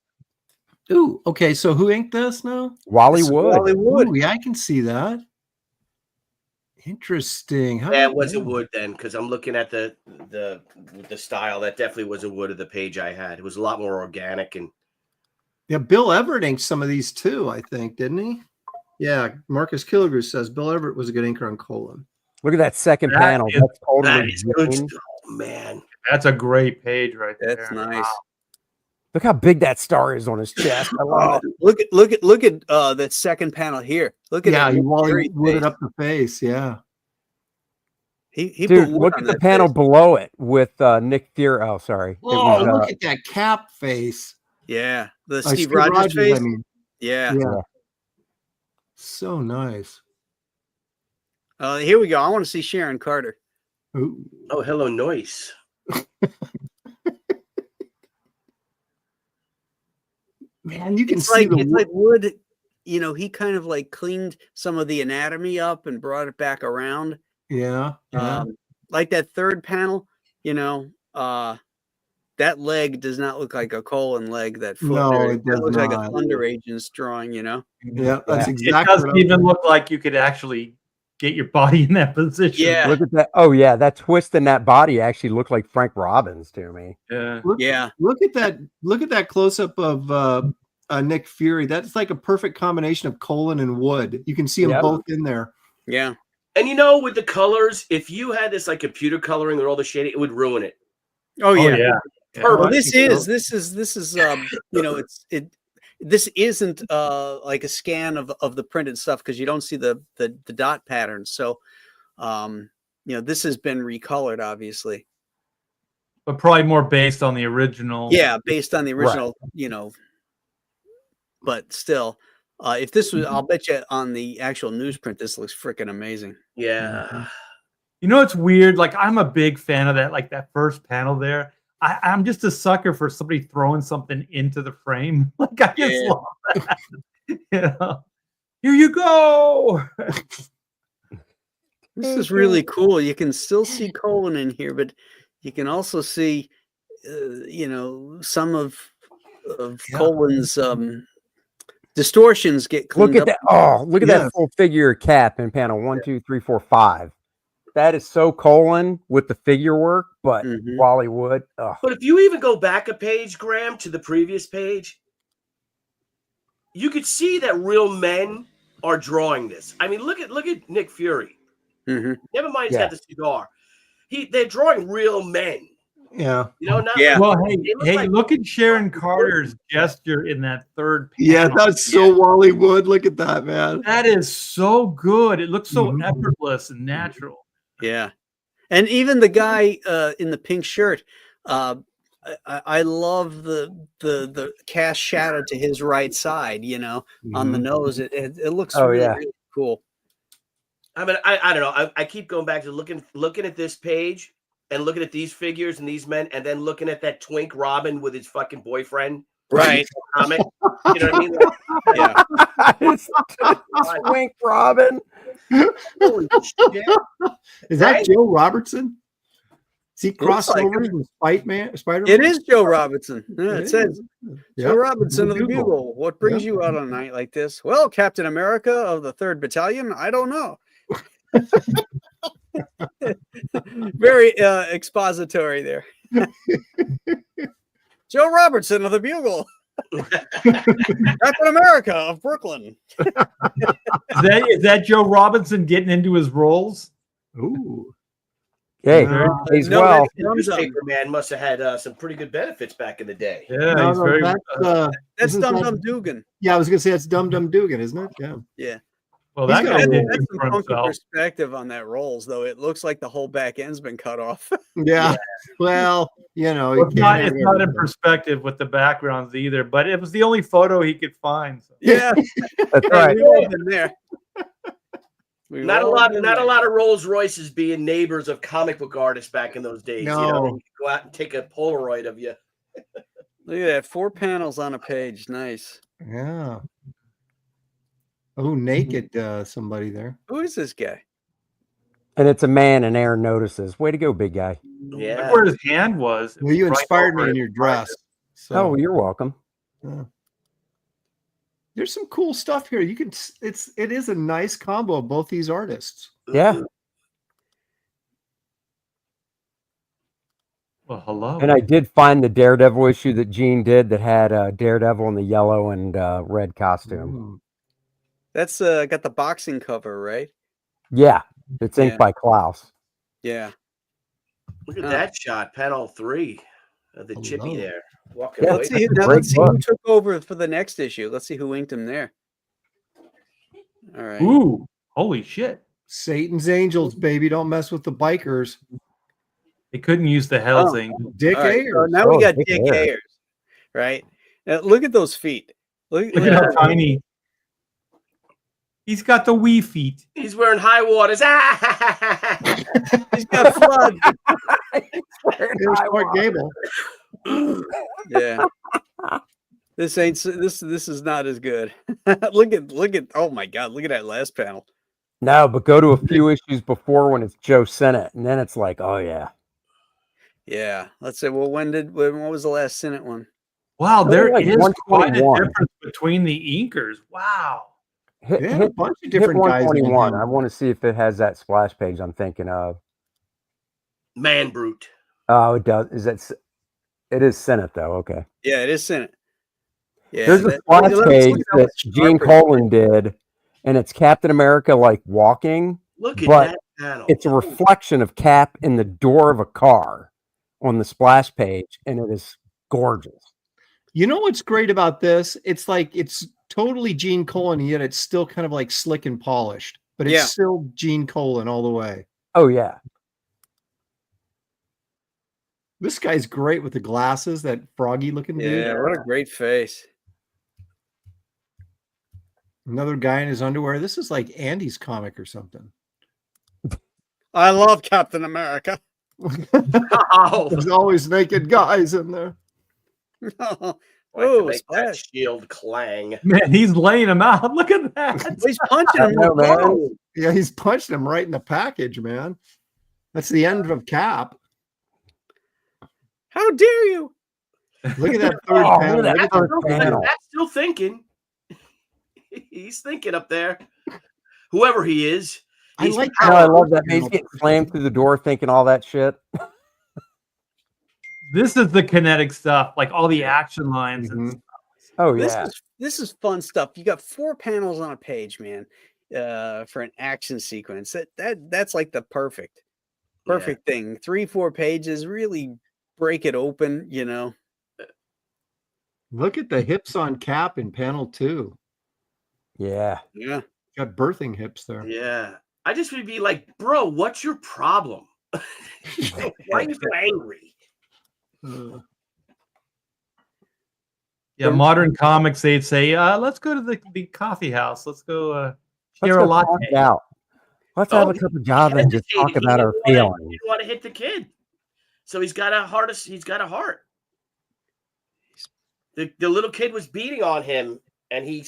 Ooh, okay. So who inked this now? Wally Wood. Wally Wood. Ooh, yeah, I can see that. Interesting. How That did- was a Wood then, because I'm looking at the style. That definitely was a Wood of the page I had. It was a lot more organic and Yeah, Bill Everett inked some of these too, I think, didn't he? Yeah, Marcus Killigrew says Bill Everett was a good inker on colon. Look at that second That panel. is- That's that totally is good Gene. stuff. Oh, man. That's a great page right there. That's nice. Look how big that star is on his chest. I love it. Look at that second panel here. Look at Yeah, that he Wally wooded face. up the face. Yeah. He put Dude, wood look on at the that panel face. below it with Nick Fury. Oh, sorry. It Oh, was, look at that Cap face. Yeah, the Steve Steve Rogers face. I mean. Yeah. Yeah. So nice. Here we go. I want to see Sharon Carter. Ooh. Oh, hello, noise. Man, you can It's see like the it's like wood. you know, he kind of like cleaned some of the anatomy up and brought it back around. Yeah. Like that third panel, you know, that leg does not look like a colon leg. That foot, No, there. it That does looks like a not. Thunder Agents drawing, you know. Yeah, that's It exactly. doesn't what I- even look like you could actually get your body in that position. Yeah. Look at that. Oh yeah, that twist in that body actually looked like Frank Robbins to me. Yeah. Look at that. Look at that close up of Nick Fury. That's like a perfect combination of Colin and Wood. You can see them Yep. both in there. Yeah. And you know, with the colors, if you had this like computer coloring with all the shading, it would ruin it. Oh yeah. yeah. Well, Perfect. this is you know, this isn't like a scan of the printed stuff because you don't see the dot patterns. So you know, this has been recolored, obviously. But probably more based on the original. Yeah, based on the original, you know. But still, if this was, I'll bet you on the actual newsprint, this looks freaking amazing. Yeah. You know, it's weird. Like, I'm a big fan of that, like that first panel there. I'm just a sucker for somebody throwing something into the frame. Like, I just love that. You know? Here you go. This is really cool. You can still see Colin in here, but you can also see, you know, some of Colin's distortions get cleaned Look at up. that. Oh, look at Yes. that full figure cap in panel 1, 2, 3, 4, 5. That is so Colin with the figure work, but Mhm. Wally Wood. Oh. But if you even go back a page, Graham, to the previous page, you could see that real men are drawing this. I mean, look at Nick Fury. Mhm. Never mind, he's Yeah. got the cigar. They're drawing real men. Yeah. You know, not Yeah. Well, They look hey, like- look at Sharon Carter's gesture in that third panel. Yeah, that's so Wally Wood. Look at that, man. That is so good. It looks so Mhm. effortless and natural. Yeah, and even the guy in the pink shirt, I love the cast shadow to his right side. You know, on the nose, it looks Oh, really, yeah. really cool. I mean, I don't know. I keep going back to looking at this page and looking at these figures and these men, and then looking at that twink Robin with his fucking boyfriend. Right. Comic. You know what I mean? Yeah. It's Wink Robin. Holy shit. Is that Right? Joe Robertson? Is he Looks like crossover him. with Spider-Man? It is Joe Robinson. Yeah, it says Yeah. Joe Robinson of the Bugle. Bugle. What brings Yeah. you out on a night like this? Well, Captain America of the 3rd Battalion. I don't know. Very expository there. Joe Robertson of the Bugle. Captain America of Brooklyn. Is that Joe Robinson getting into his roles? Ooh. Hey, he's No, well. that's Dum Dum. Newspaper man must have had some pretty good benefits back in the day. Yeah, No, he's no, very. That's isn't Dum that- Dum Dugan. Yeah, I was gonna say that's Dum Dum Dugan, isn't it? Yeah. Yeah. Well, he's that got guy a did role. That's good some for funky himself. perspective on that rolls, though. It looks like the whole back end's been cut off. Yeah. Well, you know, you Well, it's not, can't it's have not in everything. perspective with the backgrounds either, but it was the only photo he could find. So. Yeah. That's right. We've all been there. We've Not a all lot been there. of Rolls Royces being neighbors of comic book artists back in those days. You know, No. they could go out and take a Polaroid of you. Look at that. 4 panels on a page. Nice. Yeah. Oh, naked somebody there. Who is this guy? And it's a man, and Aaron notices. Way to go, big guy. Yeah. Look where his hand was. It Well, you was right inspired over me in it. your dress. So Oh, you're welcome. there's some cool stuff here. You can it is a nice combo of both these artists. Yeah. Well, hello. And I did find the Daredevil issue that Gene did that had Daredevil in the yellow and red costume. Ooh. That's got the boxing cover, right? Yeah. It's inked Yeah. by Klaus. Yeah. Look at Huh. that shot, panel 3 of the Chippy Hello. there. Walking Yeah, away. Let's see, a now great let's see who book. took over for the next issue. Let's see who inked him there. All right. Ooh, holy shit. Satan's Angels, baby. Don't mess with the bikers. They couldn't use the Helsing. Dick All right, so Ayers. now we Oh, got Dick Dick Ayers. Ayers, right? Now, look at those feet. Look Look at how tiny. He's got the wee feet. He's wearing high waters. Ah! He's got flood. Here's Clark Gable. Yeah. This ain't this is not as good. look at oh my god, look at that last panel. No, but go to a few issues before when it's Joe Sennett, and then it's like, oh yeah. Yeah. Let's say, well, what was the last Senate one? Wow, there like is quite a 121. difference between the inkers. Wow. Hit, They had a hit, bunch of hit different guys. in 121. there. I want to see if it has that splash page I'm thinking of. Man brute. Oh, it does. It is Sennett though. Okay. Yeah, it is Senate. Yeah. There's a splash page that Gene Colan did, and it's Captain America like walking, Look at but that panel. it's a reflection of Cap in the door of a car on the splash page, and it is gorgeous. You know what's great about this? It's like it's totally Gene Colan, yet it's still kind of like slick and polished, but it's Yeah. still Gene Colan all the way. Oh yeah. This guy's great with the glasses, that froggy looking dude. Yeah, what a great face. Another guy in his underwear. This is like Andy's comic or something. I love Captain America. Oh, There's always naked guys in there. Oh, like to make that splash. shield clang. Man, he's laying him out. Look at that. He's punching I him. know, man. Whoa. Yeah, he's punched him right in the package, man. That's the end of Cap. How dare you? Look at that third Oh, panel. look at that Look at first the- panel. That's still thinking. He's thinking up there. Whoever he is. I He's like Oh, I love that. He's getting slammed through the door thinking all that shit. This is the kinetic stuff, like all the action lines. And Mhm. Oh This yeah. is fun stuff. You got 4 panels on a page, man, for an action sequence. That's like the perfect thing. 3-4 pages really break it open, you know. Look at the hips on Cap in panel 2. Yeah. Yeah. Got birthing hips there. Yeah. I just would be like, bro, what's your problem? Why are you so angry? yeah, modern comics, they'd say, let's go to the coffee house. Let's go share a Let's go latte. talk out. Let's have a cup of Java and just talk about our He feelings. didn't want to hit the kid. So he's got a heart. He's got a heart. The little kid was beating on him, and he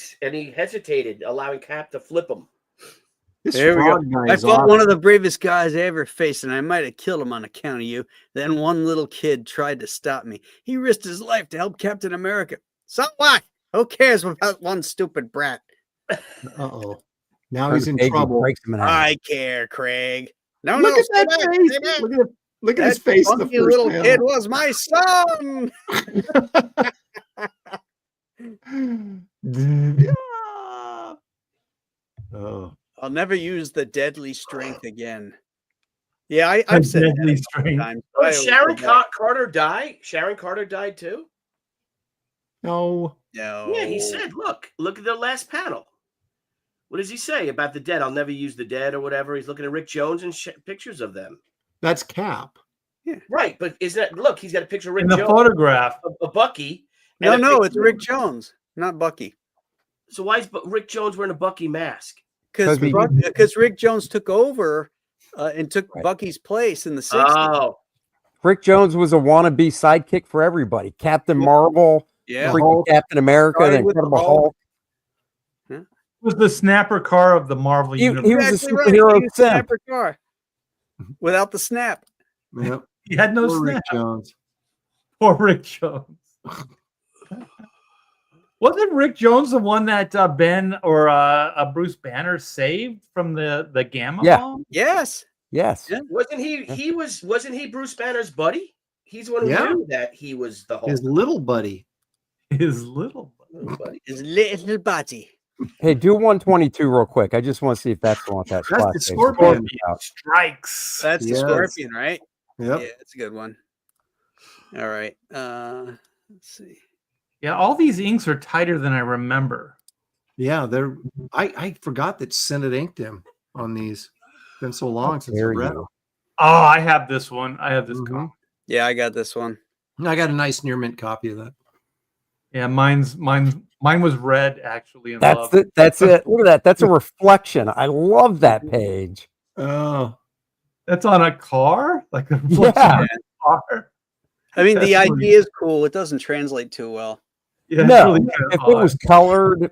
hesitated, allowing Cap to flip him. This There we go. frog guy I is fought awesome. one of the bravest guys I ever faced, and I might have killed him on account of you. Then one little kid tried to stop me. He risked his life to help Captain America. So what? Who cares about one stupid brat? Uh-oh. Now he's in Big, he trouble. breaks him in half. I care, Craig. No, Look no, at stay that back, face. stay back. Look at his That face in the funky first little panel. kid was my son. Oh. I'll never use the deadly strength again. Yeah, I've said that Deadly a couple strength. times. Oh, I always Sharon said that. Carter died. Sharon Carter died too. No. No. Yeah, he said, "Look at the last panel. What does he say about the dead? I'll never use the dead or whatever." He's looking at Rick Jones and pictures of them. That's Cap. Right, but isn't that look? He's got a picture of Rick In the Jones, photograph. a Bucky. No, and a no, picture it's of- Rick Jones, not Bucky. So why is Rick Jones wearing a Bucky mask? Because Rick Jones took over and took Bucky's place in the 60s. Oh, Rick Jones was a wannabe sidekick for everybody. Captain Marvel, Yeah. freaking Captain America, the Started with the Incredible Hulk. Hulk. Was the snapper car of the Marvel He universe. was a Exactly right. superhero He used to simp. snap her car without the snap. Yep. He had no Poor Rick snap. Jones. Poor Rick Jones. Wasn't Rick Jones the one that Ben or Bruce Banner saved from the gamma Yeah. bomb? Yes. Yes. Yeah. wasn't he Bruce Banner's buddy? He's the one who Yeah. knew that he was the Hulk. His little buddy. His little. buddy. His little body. Hey, do 122 real quick. I just want to see if that's the one that That's splash the page is Scorpion. talking about. Strikes. That's the Yes. Scorpion, right? Yep. Yeah, it's a good one. All right. Let's see. Yeah, all these inks are tighter than I remember. Yeah, they're. I forgot that Senate inked him on these. Been so long since I dare read you. them. Oh, I have this one. I have this Mhm. comic. Yeah, I got this one. I got a nice near mint copy of that. Yeah, mine was red actually. In That's love. it. That's it. Look at that. That's a reflection. I love that page. Oh, That's on a car, like a Yeah. car. I mean, the That's idea is cool. It doesn't translate too well. Yeah, it's No, really kinda if it odd. was colored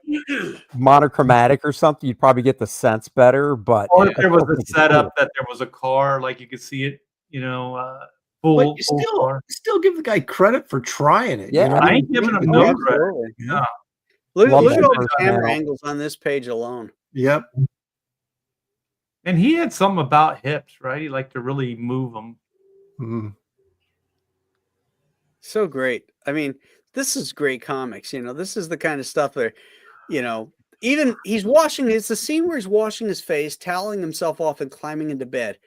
monochromatic or something, you'd probably get the sense better. But Or if I there was still a think it's setup cool. that there was a car, like you could see it, But full you full still car. still give the guy credit for trying it. Yeah, You know? I ain't giving him Oh, no Dude, credit. absolutely. Yeah. Look, Love look that at all first the camera panel. angles on this page alone. Yep. And he had something about hips, right? He liked to really move them. Mm. So great. I mean, this is great comics. This is the kind of stuff where, even he's washing. It's the scene where he's washing his face, toweling himself off, and climbing into bed.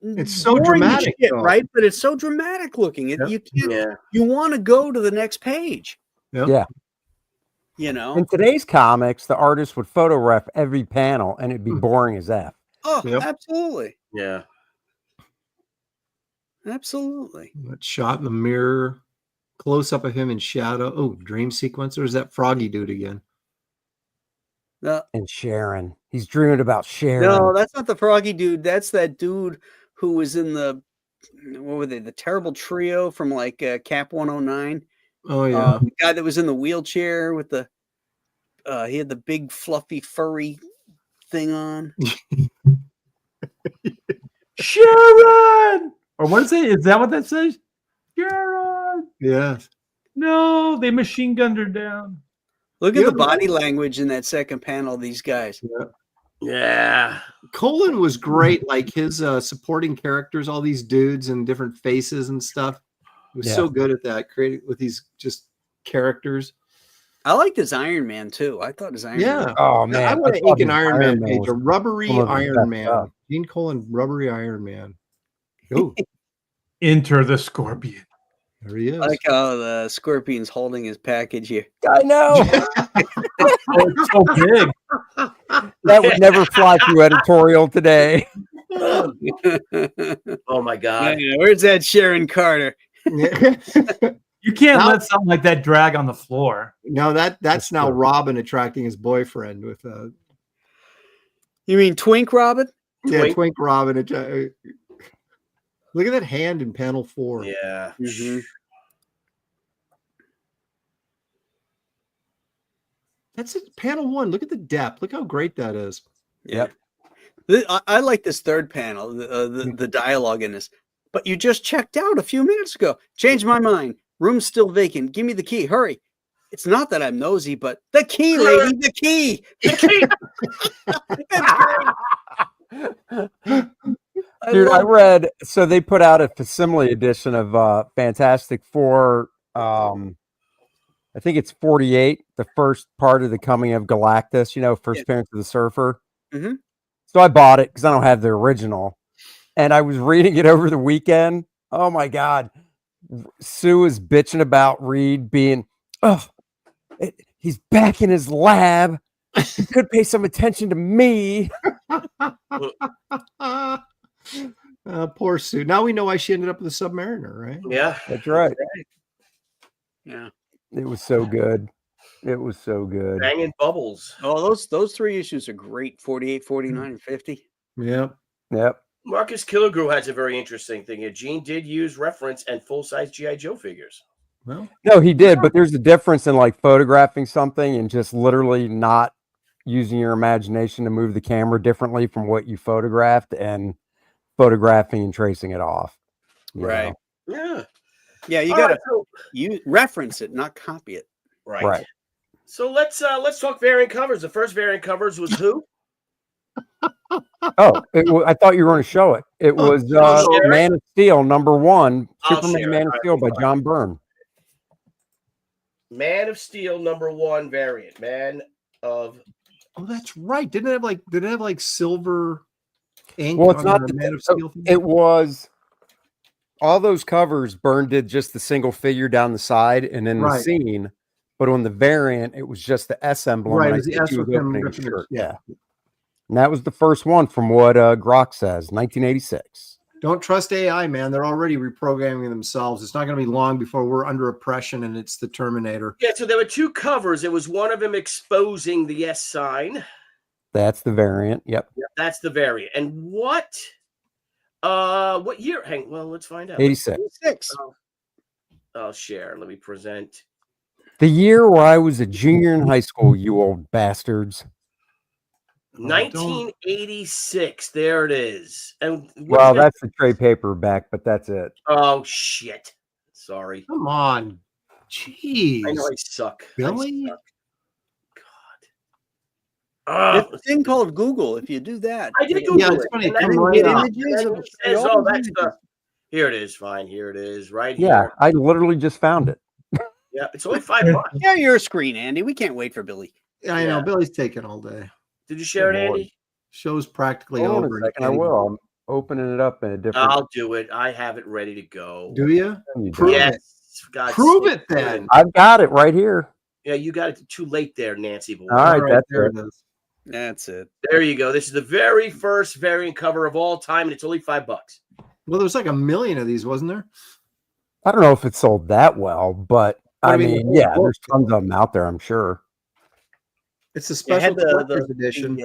It's so Boring as dramatic, shit, though. right? But it's so dramatic looking. Yep. You can't. Yeah. You want to go to the next page. Yep. Yeah. Oh, In today's comics, the artist would photo ref every panel, and it'd be boring as f. Yep. absolutely, Yeah. absolutely. That shot in the mirror, close up of him in shadow. Oh, dream sequence. Or is that Froggy dude again? And Sharon, he's dreaming about Sharon. No, that's not the Froggy dude. That's that dude who was in what were they? The Terrible Trio from like Cap 109. Oh yeah. The guy that was in the wheelchair with the he had the big fluffy furry thing on. Sharon! Or what is it? Is that what that says? Sharon! Yeah. No, they machine gunned her down. Look You at the know, body language in that second panel. These guys. Yeah. Colin was great. Like his supporting characters, all these dudes and different faces and stuff. He was so good at that, creating with these just characters. I liked his Iron Man too. I thought his Iron Man. Yeah. Oh man, I want to thought ink an his Iron Man page, was a rubbery some of his Iron best Man. stuff. Gene Colan, rubbery Iron Man. Oh, Enter the Scorpion. there he is. I like how the Scorpion's holding his package here. I know. Oh, it's so big. That would never fly through editorial today. Oh my God. Where's that Sharon Carter? You can't Now- let something like that drag on the floor. No, that's now Robin attracting his boyfriend with You mean Twink Robin? Twink Robin. Look at that hand in panel 4. Yeah. Mm-hmm. That's it. Panel 1. Look at the depth. Look how great that is. Yep. I like this third panel, the dialogue in this. But you just checked out a few minutes ago. Changed my mind. Room's still vacant. Give me the key. Hurry. It's not that I'm nosy, but the key, lady, the key. Dude, I read, so they put out a facsimile edition of Fantastic Four. I think it's 48, the first part of the coming of Galactus, first appearance of the Surfer. Mhm. So I bought it because I don't have the original. And I was reading it over the weekend. Oh my God. Sue is bitching about Reed being, he's back in his lab. He could pay some attention to me. Poor Sue. Now we know why she ended up with the Submariner, right? Yeah. That's right. Yeah. It was so good. It was so good. Banging bubbles. Oh, those 3 issues are great. 48, 49, and 50. Yep. Yep. Marcus Killigrew has a very interesting thing here. Gene did use reference and full-size G.I. Joe figures. Well, No, he did, but there's a difference in like photographing something and just literally not using your imagination to move the camera differently from what you photographed and photographing and tracing it off. you Right. know? Yeah. Yeah, you All got to right, so- you reference it, not copy it. Right. So let's talk variant covers. The first variant covers was who? Oh, I thought you were going to show it. It was share it? Man of Steel #1, I'll Superman share it. Man of All Steel by right, John Byrne. Man of Steel #1 variant. Man of oh, that's right. Did it have like silver ink Well, it's on not the the Man of Steel thing? It was all those covers. Byrne did just the single figure down the side and in the Right. scene, but on the variant, it was just the S emblem. Right, and it I was the think S he was with him opening his ripping it. shirt. Yeah. And that was the first one from what Grok says, 1986. Don't trust AI, man. They're already reprogramming themselves. It's not going to be long before we're under oppression and it's the Terminator. Yeah, so there were 2 covers. It was one of them exposing the S sign. That's the variant. Yep. That's the variant. And what year? Let's find out. 86. 6. I'll share. Let me present. The year where I was a junior in high school, you old bastards. 1986. There it is. And what Well, you got- that's the trade paperback, but that's it. oh shit. Sorry. Come on. Jeez. I know I suck. Billy? I suck. God. It's a thing called Google. If you do that, I did Google Yeah, it's it, funny. and Come then right it up. images of- says, all oh, these that's the. images. Here it is. Fine. Here it is. Right Yeah, here. I literally just found it. Yeah. It's only $5. Yeah, your screen, Andy. We can't wait for Billy. I know Yeah. Billy's taking all day. Did you share it, Good Lord. Andy? Show's practically Hold on over. a second, I will. I'm opening it up in a different. I'll do it. I have it ready to go. Do you? You Prove don't. it. Yes. for God's Prove sake. it then. I've got it right here. Yeah, you got it too late there, Nancy. But All right, that's there it. it is. That's it. there you go. This is the very first variant cover of all time, and it's only $5. Well, there's like 1 million of these, wasn't there? I don't know if it sold that well, but I I mean, mean, the yeah, whole there's tons of them out there, I'm sure. It's a It special had collector's edition.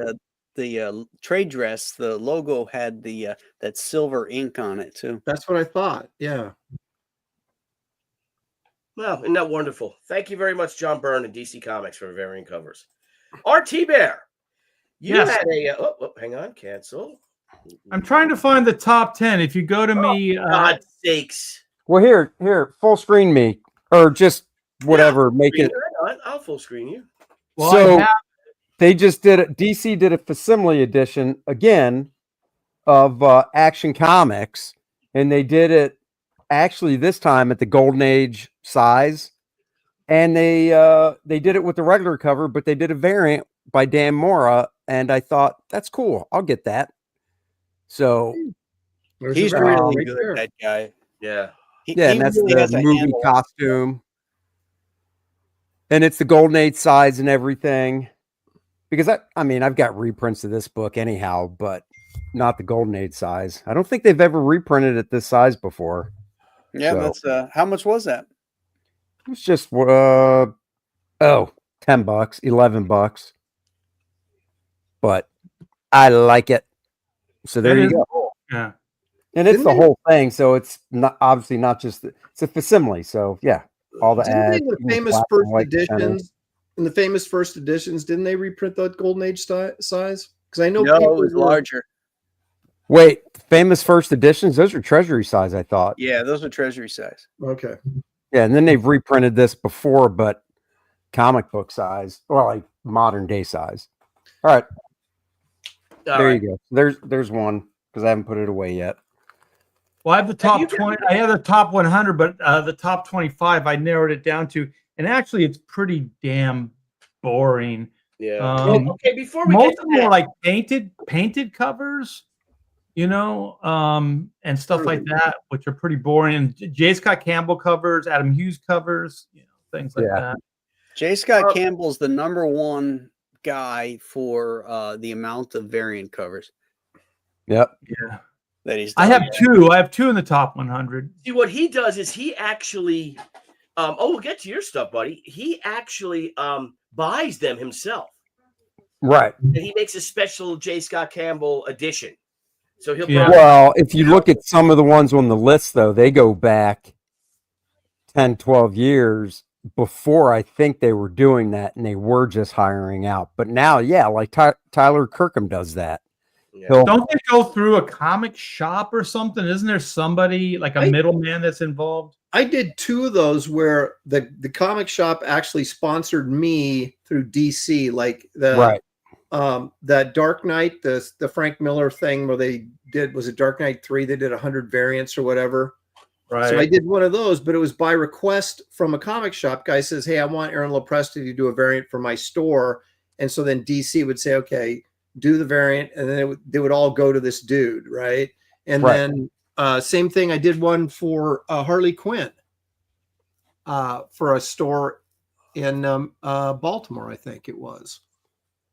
the trade dress. The logo had the that silver ink on it too. That's what I thought. Yeah. Well, isn't that wonderful? Thank you very much, John Byrne and DC Comics for variant covers. RT Bear, you Yes. had a. Hang on, cancel. I'm trying to find the top 10. If you go to me, God's sakes. Well, here, full screen me, or just whatever, make it. Hang on, I'll full screen you. well, So- I have, They just did it. DC did a facsimile edition again of Action Comics, and they did it actually this time at the Golden Age size, and they did it with the regular cover, but they did a variant by Dan Mora, and I thought that's cool. I'll get that. So There's He's your variant really right good, there. that guy. Yeah. yeah, and that's really has the a movie handle. costume, and it's the Golden Age size and everything. Because I mean, I've got reprints of this book anyhow, but not the Golden Age size. I don't think they've ever reprinted it this size before. Yeah, So- that's how much was that? It was just $10, $11, but I like it. So there that you is go. cool. Yeah. And it's Didn't the they- whole thing, so it's not obviously not just it's a facsimile. So yeah, all the Didn't ads, they, in the even famous black and first white channels. editions, in the famous first editions, didn't they reprint the Golden Age size? Because I know No, people it was were- larger. Wait, famous first editions? Those are treasury size, I thought. Yeah, those are treasury size. Okay. Yeah, and then they've reprinted this before, but comic book size, or like modern day size. All right, All there right. you go. There's one because I haven't put it away yet. Well, I have the Have you top 20. I have the top 100, but the top 25, I narrowed it down to, and actually, it's pretty damn boring. Yeah. Um, Okay, before we Most get of to them are that, like painted covers, and stuff like that, which are pretty boring. And J. Scott Campbell covers, Adam Hughes covers, things like Yeah. that. J. Scott Oh. Campbell's the #1 guy for the amount of variant covers Yep. Yeah. that he's I done. have two. I have two in the top 100. see what he does is he actually we'll get to your stuff, buddy. He actually buys them himself. Right. And he makes a special J. Scott Campbell edition. So he'll Yeah. probably Well, if you look at some of the ones on the list, though, they go back 10, 12 years before I think they were doing that, and they were just hiring out. But now, yeah, like Tyler Kirkham does that. Yeah. He'll, Don't they go through a comic shop or something? Isn't there somebody like a I- middleman that's involved? I did two of those where the comic shop actually sponsored me through DC, like right. that Dark Knight, the Frank Miller thing where they did, was it Dark Knight 3? They did 100 variants or whatever. Right. So I did one of those, but it was by request from a comic shop. Guy says, "Hey, I want Aaron Lopresti to do a variant for my store," and so then DC would say, "Okay, do the variant," and then they would all go to this dude, right? And Right. then same thing. I did one for Harley Quinn for a store in Baltimore, I think it was.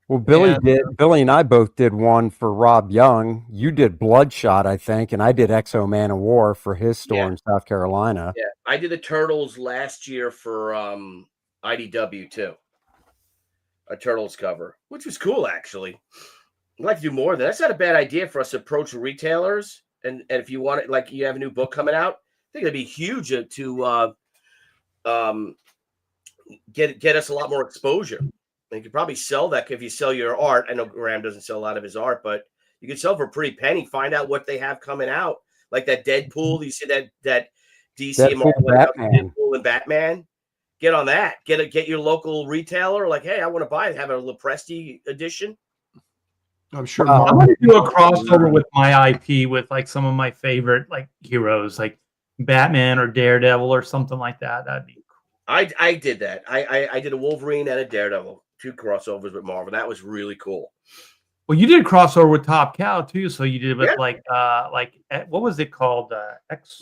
Well, Billy And, Billy and I both did one for Rob Young. You did Bloodshot, I think, and I did Exo Man of War for his store Yeah. in South Carolina. Yeah, I did the Turtles last year for IDW too. A Turtles cover, which was cool actually. I'd like to do more of that. That's not a bad idea for us to approach retailers. And if you want it, like you have a new book coming out, I think it'd be huge to get us a lot more exposure. And you could probably sell that if you sell your art. I know Graham doesn't sell a lot of his art, but you could sell for a pretty penny. Find out what they have coming out, like that Deadpool. You see that DC and Deadpool, Marvel Batman. Deadpool and Batman. Get on that. Get your local retailer. Like, hey, I want to buy it. Have a Lopresti edition. I'm sure. Wow. I want to do a crossover with my IP with like some of my favorite like heroes, like Batman or Daredevil or something like that. That'd be cool. I did that. I did a Wolverine and a Daredevil, 2 crossovers with Marvel. That was really cool. Well, you did a crossover with Top Cow too, so you did it with Yeah. like what was it called? X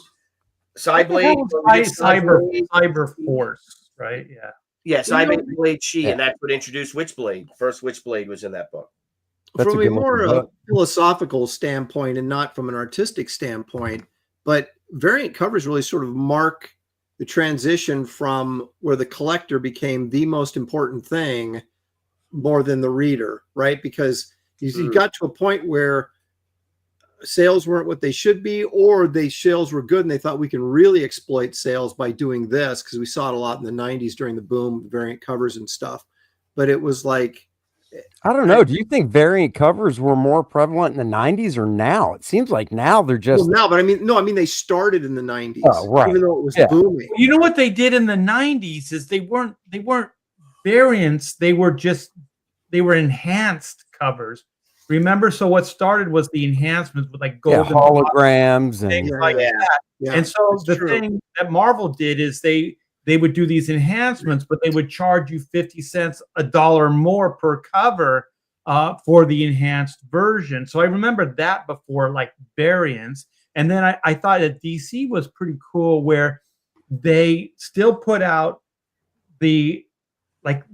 Cyblade, Cyber Force, right? Yeah. Yes, Cyblade She, Yeah. and that's what introduced Witchblade. First Witchblade was in that book. That's From a a good more looking book. philosophical standpoint and not from an artistic standpoint, but variant covers really sort of mark the transition from where the collector became the most important thing more than the reader, right? Because you got to a point where sales weren't what they should be, or sales were good and they thought we can really exploit sales by doing this, because we saw it a lot in the 90s during the boom of variant covers and stuff. But it was like, I don't know. Do you think variant covers were more prevalent in the 90s or now? It seems like now they're just well, now, but I mean they started in the 90s, Oh, right. even though it was Yeah. booming. You know what they did in the 90s is they weren't variants, they were enhanced covers. Remember, so what started was the enhancements with like gold and holograms things and like that. Yeah, And so that's the true. thing that Marvel did is they would do these enhancements, but they would charge you 50 cents, $1 more per cover for the enhanced version. So I remember that before, like variants. And then I thought that DC was pretty cool where they still put out the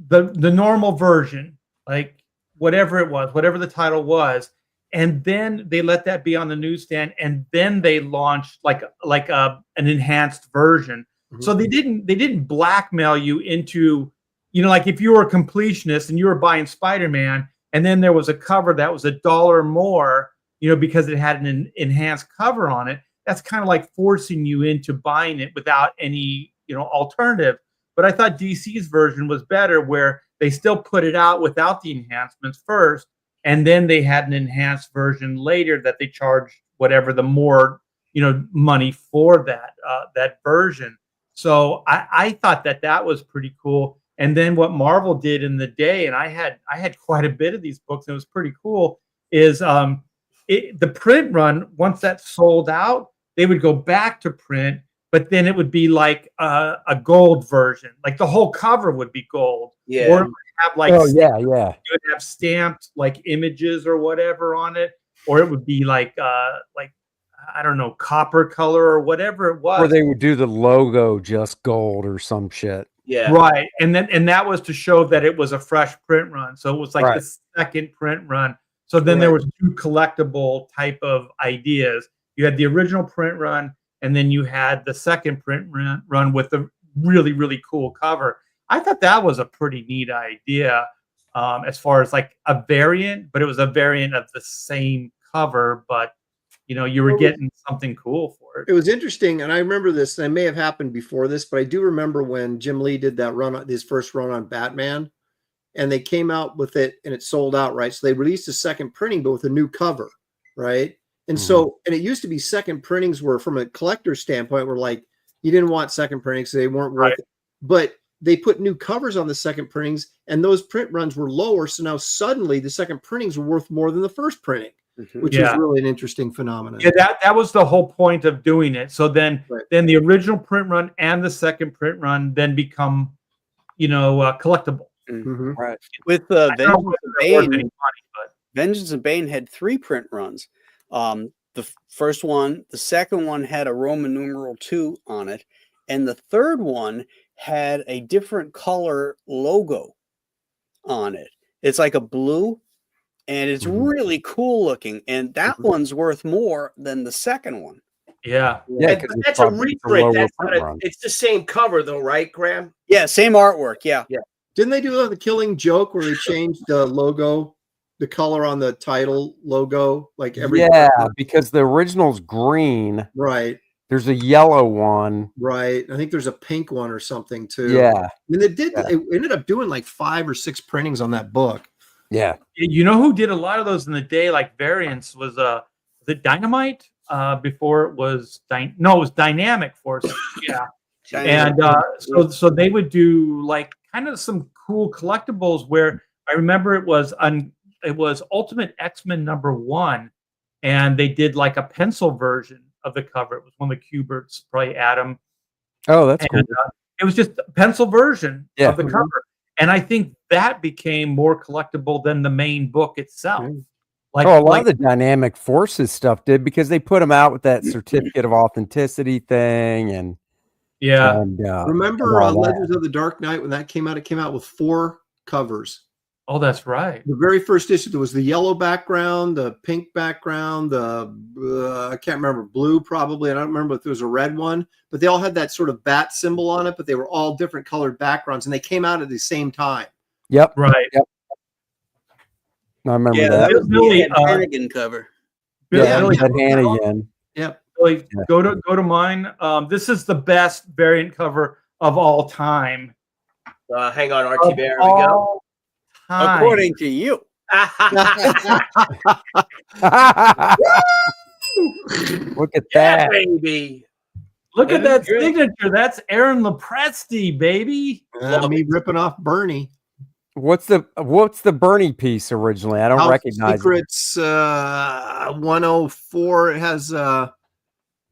normal version, like whatever it was, whatever the title was. And then they let that be on the newsstand, and then they launched like an enhanced version. Mhm. So they didn't blackmail you into, like if you were a completionist and you were buying Spider-Man, and then there was a cover that was $1 more, because it had an enhanced cover on it. That's kind of like forcing you into buying it without any, alternative. But I thought DC's version was better, where they still put it out without the enhancements first, and then they had an enhanced version later that they charged whatever the more, money for that version. So I thought that was pretty cool. And then what Marvel did in the day, and I had quite a bit of these books, and it was pretty cool, is the print run, once that sold out, they would go back to print, but then it would be like a gold version. Like the whole cover would be gold. Yeah. Or it would have like yeah. you would have stamped like images or whatever on it, or it would be like I don't know, copper color or whatever it was. Or they would do the logo just gold or some shit. Yeah. Right. And that was to show that it was a fresh print run. So it was like Right. the second print run. So then there was 2 collectible type of ideas. You had the original print run, and then you had the second print run with the really, really cool cover. I thought that was a pretty neat idea as far as like a variant, but it was a variant of the same cover, but you were getting something cool for it. It was interesting, and I remember this, and it may have happened before this, but I do remember when Jim Lee did that run, his first run on Batman, and they came out with it, and it sold out, right? So they released a second printing, but with a new cover, right? And so, and it used to be second printings were, from a collector standpoint, were like, you didn't want second printings, so they weren't worth it. But they put new covers on the second printings, and those print runs were lower, so now suddenly the second printings were worth more than the first printing. Which is really an interesting phenomenon. Yeah, that was the whole point of doing it. So then the original print run and the second print run then become, collectible. Mhm. Right. With I don't know Vengeance whether and they're worth Bane, any money, but Vengeance and Bane had 3 print runs. The first one, the second one had a Roman numeral 2 on it, and the third one had a different color logo on it. It's like a blue, and it's really cool looking. And that one's worth more than the second one. yeah. Yeah, But that's a reprint. It's the same cover though, right, Graham? Yeah, same artwork. Yeah. Didn't they do the Killing Joke where they changed the logo, the color on the title logo, like every Yeah, because the original's green, right? There's a yellow one. Right. I think there's a pink one or something too. Yeah. I mean, it Yeah. ended up doing like 5 or 6 printings on that book. Yeah. You know who did a lot of those in the day, like variants, was the Dynamite before it was it was Dynamic Force. Yeah. And so they would do like kind of some cool collectibles where I remember it was Ultimate X-Men #1, and they did like a pencil version of the cover. It was one of the Cuberts, probably Adam. Oh, that's cool. And it was just a pencil version Yeah. of the cover. And I think that became more collectible than the main book itself. Like, a lot of the Dynamic Forces stuff did, because they put them out with that certificate of authenticity thing, and yeah. and, Remember and all that. Legends of the Dark Knight when that came out? It came out with 4 covers. Oh, that's right. The very first issue, there was the yellow background, the pink background, the I can't remember, blue probably. I don't remember if there was a red one, but they all had that sort of bat symbol on it, but they were all different colored backgrounds, and they came out at the same time. Yep. Right. Yep. I remember Yeah, that. It was really Hannigan cover. Yeah, Billy, Ed Hannigan. Yep. Billy, go to mine. This is the best variant cover of all time. Hang on, RT Bear. We go. All time. According to you. Look at Yeah, that. baby. Look at that Good. signature. That's Aaron Lopresti, baby. Me ripping off Bernie. What's the Bernie piece originally? I don't House recognize it. Secrets 104. It has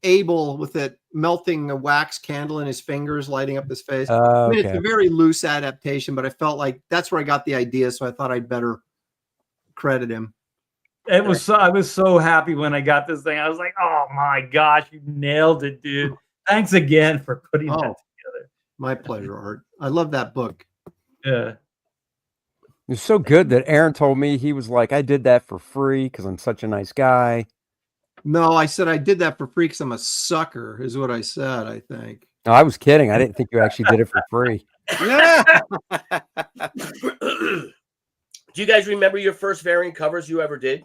Abel with it melting a wax candle in his fingers, lighting up his face. I mean, it's Okay. a very loose adaptation, but I felt like that's where I got the idea, so I thought I'd better credit him. I was so happy when I got this thing. I was like, oh my gosh, you nailed it, dude. Thanks again for putting that together. My pleasure, Art. I love that book. Yeah. It's so good that Aaron told me, he was like, I did that for free because I'm such a nice guy. No, I said I did that for free because I'm a sucker, is what I said, I think. No, I was kidding. I didn't think you actually did it for free. Do you guys remember your first variant covers you ever did?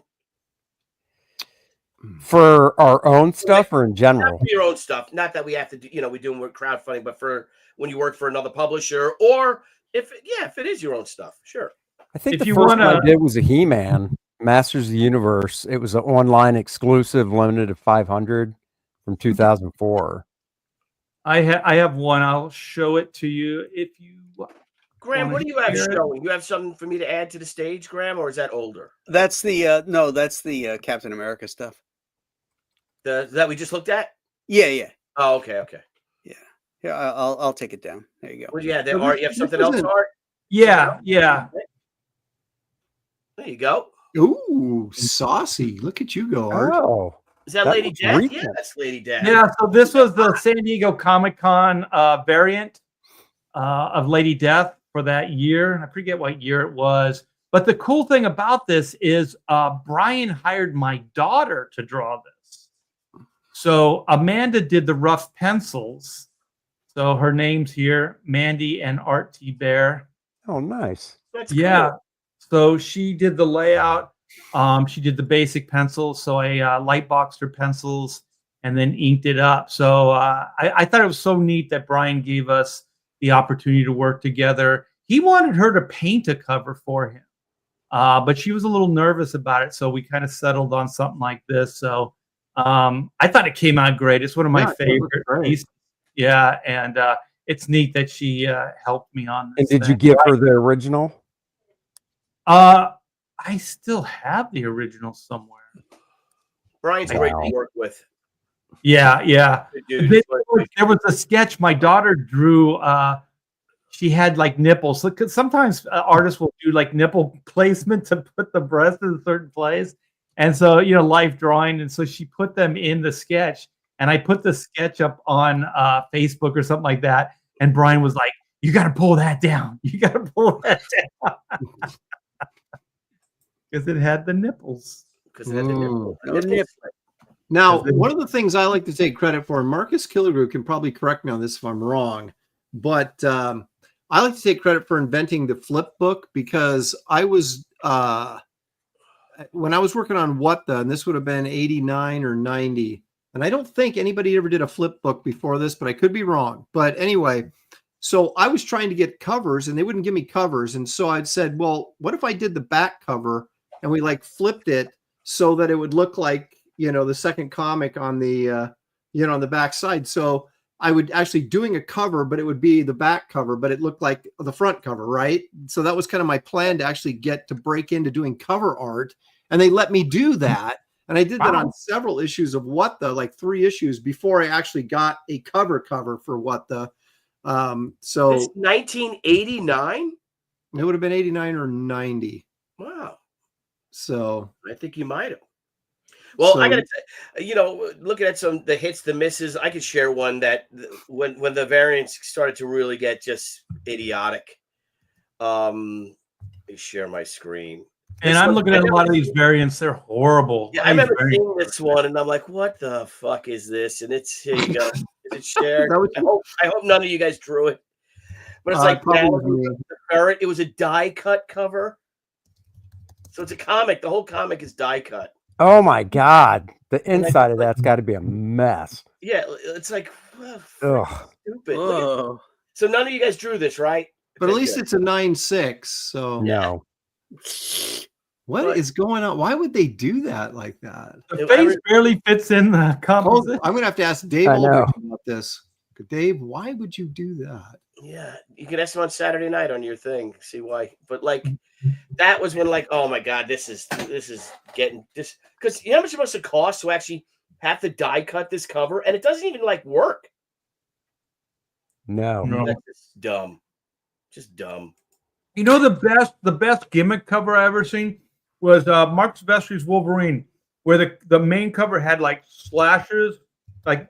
For our own stuff or in Not general? for your own stuff. Not that we have to do, we're doing crowdfunding, but for when you work for another publisher, or if it is your own stuff, sure. I think If the you first one I wanna- did was a He-Man, Masters of the Universe. It was an online exclusive, limited to 500 from 2004. I have one. I'll show it to you if you. Graham, Wanna what do you have hear it? showing? You have something for me to add to the stage, Graham, or is that older? That's the that's the Captain America stuff. That we just looked at? Yeah. Oh, okay. Yeah, I'll take it down. There you go. Well, yeah, there are. You have something else, Art? Yeah. There you go. Ooh, saucy. Look at you go, Art. Oh, Is that That Lady looks Death? recent. Yeah, that's Lady Death. Yeah. So this was the San Diego Comic-Con variant of Lady Death for that year. I forget what year it was. But the cool thing about this is Brian hired my daughter to draw this. So Amanda did the rough pencils. So her name's here, Mandy and Art Thibert. oh, nice. That's Yeah. cool. So she did the layout. She did the basic pencils. So I light boxed her pencils and then inked it up. So I thought it was so neat that Brian gave us the opportunity to work together. He wanted her to paint a cover for him, but she was a little nervous about it. So we kind of settled on something like this. So I thought it came out great. It's one of my Yeah, it looks favorite great. pieces. Yeah, and it's neat that she helped me on And this. did you thing. give her the original? I still have the original somewhere. Brian's great Wow. to work with. Yeah. Good dude. There was a sketch my daughter drew. She had like nipples. So, 'cause sometimes artists will do like nipple placement to put the breast in a certain place. And so, life drawing. And so she put them in the sketch. And I put the sketch up on Facebook or something like that. And Brian was like, you got to pull that down. You got to pull that down. Because it had the nipples. Because it had the nipple. The nipple. Now, one of the things I like to take credit for, and Marcus Killigrew can probably correct me on this if I'm wrong, but I like to take credit for inventing the flip book, because I was, when I was working on What The, and this would have been 89 or 90, And I don't think anybody ever did a flip book before this, but I could be wrong. But anyway, so I was trying to get covers and they wouldn't give me covers. And so I'd said, well, what if I did the back cover and we like flipped it so that it would look like, you know, the second comic on the, you know, on the back side. So I would actually doing a cover, but it would be the back cover, but it looked like the front cover, right? So that was kind of my plan to actually get to break into doing cover art. And they let me do that. And I did that on several issues of What The, like 3 issues before I actually got a cover for What The. So This 1989? it would have been 89 or 90. Wow. So I think you might have. Well, So- I gotta say, you know, looking at the hits, the misses, I could share one that when the variants started to really get just idiotic. Let me share my screen. And I'm looking at a lot of these variants. They're horrible. Yeah, I remember seeing this one, and I'm like, "What the fuck is this?" And it's here you go. Is it shared? That was- I hope none of you guys drew it. But it's like probably the ferret. It was a die cut cover, so it's a comic. The whole comic is die cut. Oh my God. The inside of that's got to be a mess. Yeah, it's like well, Ugh. stupid. Whoa. So none of you guys drew this, right? but at Okay, least good. it's a 9.6. So No. what is going on? Why would they do that like that? The face barely fits in the Oh, composition. I'm gonna have to ask Dave I know. Aldrich about this. Dave, why would you do that? Yeah, you can ask him on Saturday night on your thing, see why. But like, that was when like, oh my God, this is getting this because you know how much it must have cost to actually have to die cut this cover, and it doesn't even like work. No. No. That's just dumb, just dumb. You know the best gimmick cover I ever seen was Mark Silvestri's Wolverine, where the main cover had like slashes, like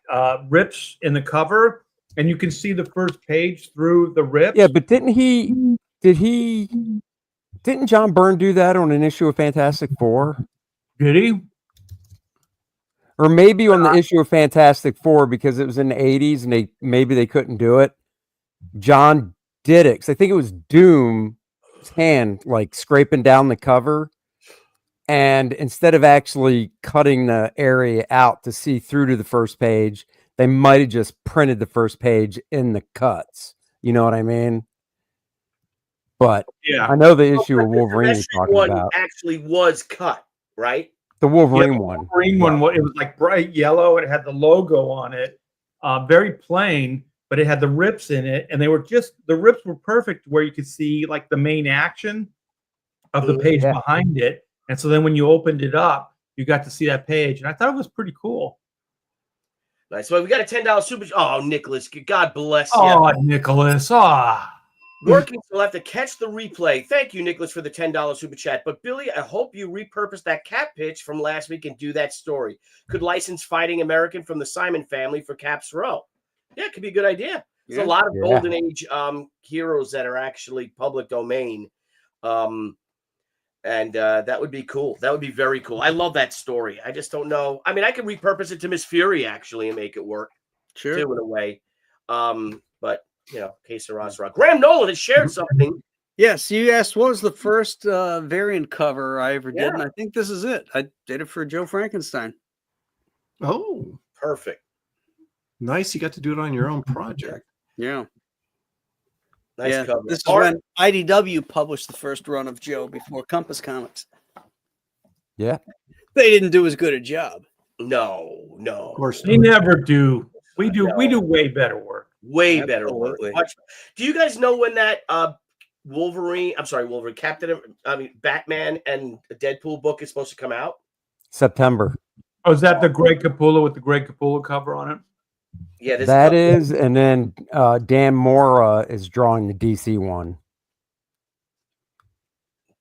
rips in the cover, and you can see the first page through the rips. Yeah, but didn't John Byrne do that on an issue of Fantastic Four? Did he? Or maybe on the issue of Fantastic Four because it was in the 80s and maybe they couldn't do it. John did it. 'Cause I think it was Doom's hand like scraping down the cover. And instead of actually cutting the area out to see through to the first page, they might have just printed the first page in the cuts. You know what I mean? But Yeah. I know the issue of The Wolverine you're Silvestri talking one about. actually was cut, right? The Wolverine Yeah, one. Wolverine one, it was like bright yellow. It had the logo on it, very plain, but it had the rips in it, and the rips were perfect where you could see like the main action of the page Yeah. behind it. And so then when you opened it up, you got to see that page, and I thought it was pretty cool. Nice. Well, we got a $10 super. Oh, Nicholas, God bless you. Oh, Nicholas! Working, so we'll have to catch the replay. Thank you, Nicholas, for the $10 super chat. But Billy, I hope you repurpose that cat pitch from last week and do that story. Could license Fighting American from the Simon family for Caps Row. Yeah, it could be a good idea. There's a lot of Golden Age heroes that are actually public domain. And that would be cool. That would be very cool. I love that story. I just don't know. I mean, I could repurpose it to Miss Fury, actually, and make it work. Sure. Too, in a way. But you know, case of Ross Rock. Graham Nolan has shared something. Yes, you asked what was the first variant cover I ever did, Yeah. and I think this is it. I did it for Joe Frankenstein. Oh, Perfect. nice. You got to do it on your own project. Yeah. Nice cover. This is Art- when IDW published the first run of Joe before Compass Comics. Yeah. They didn't do as good a job. No. Of course. They never do. We do way better work. Way better work. Absolutely. Do you guys know when that Batman and the Deadpool book is supposed to come out? September. Oh, is that the Greg Capullo with the Greg Capullo cover on it? Yeah, this That is, and then Dan Mora is drawing the DC one.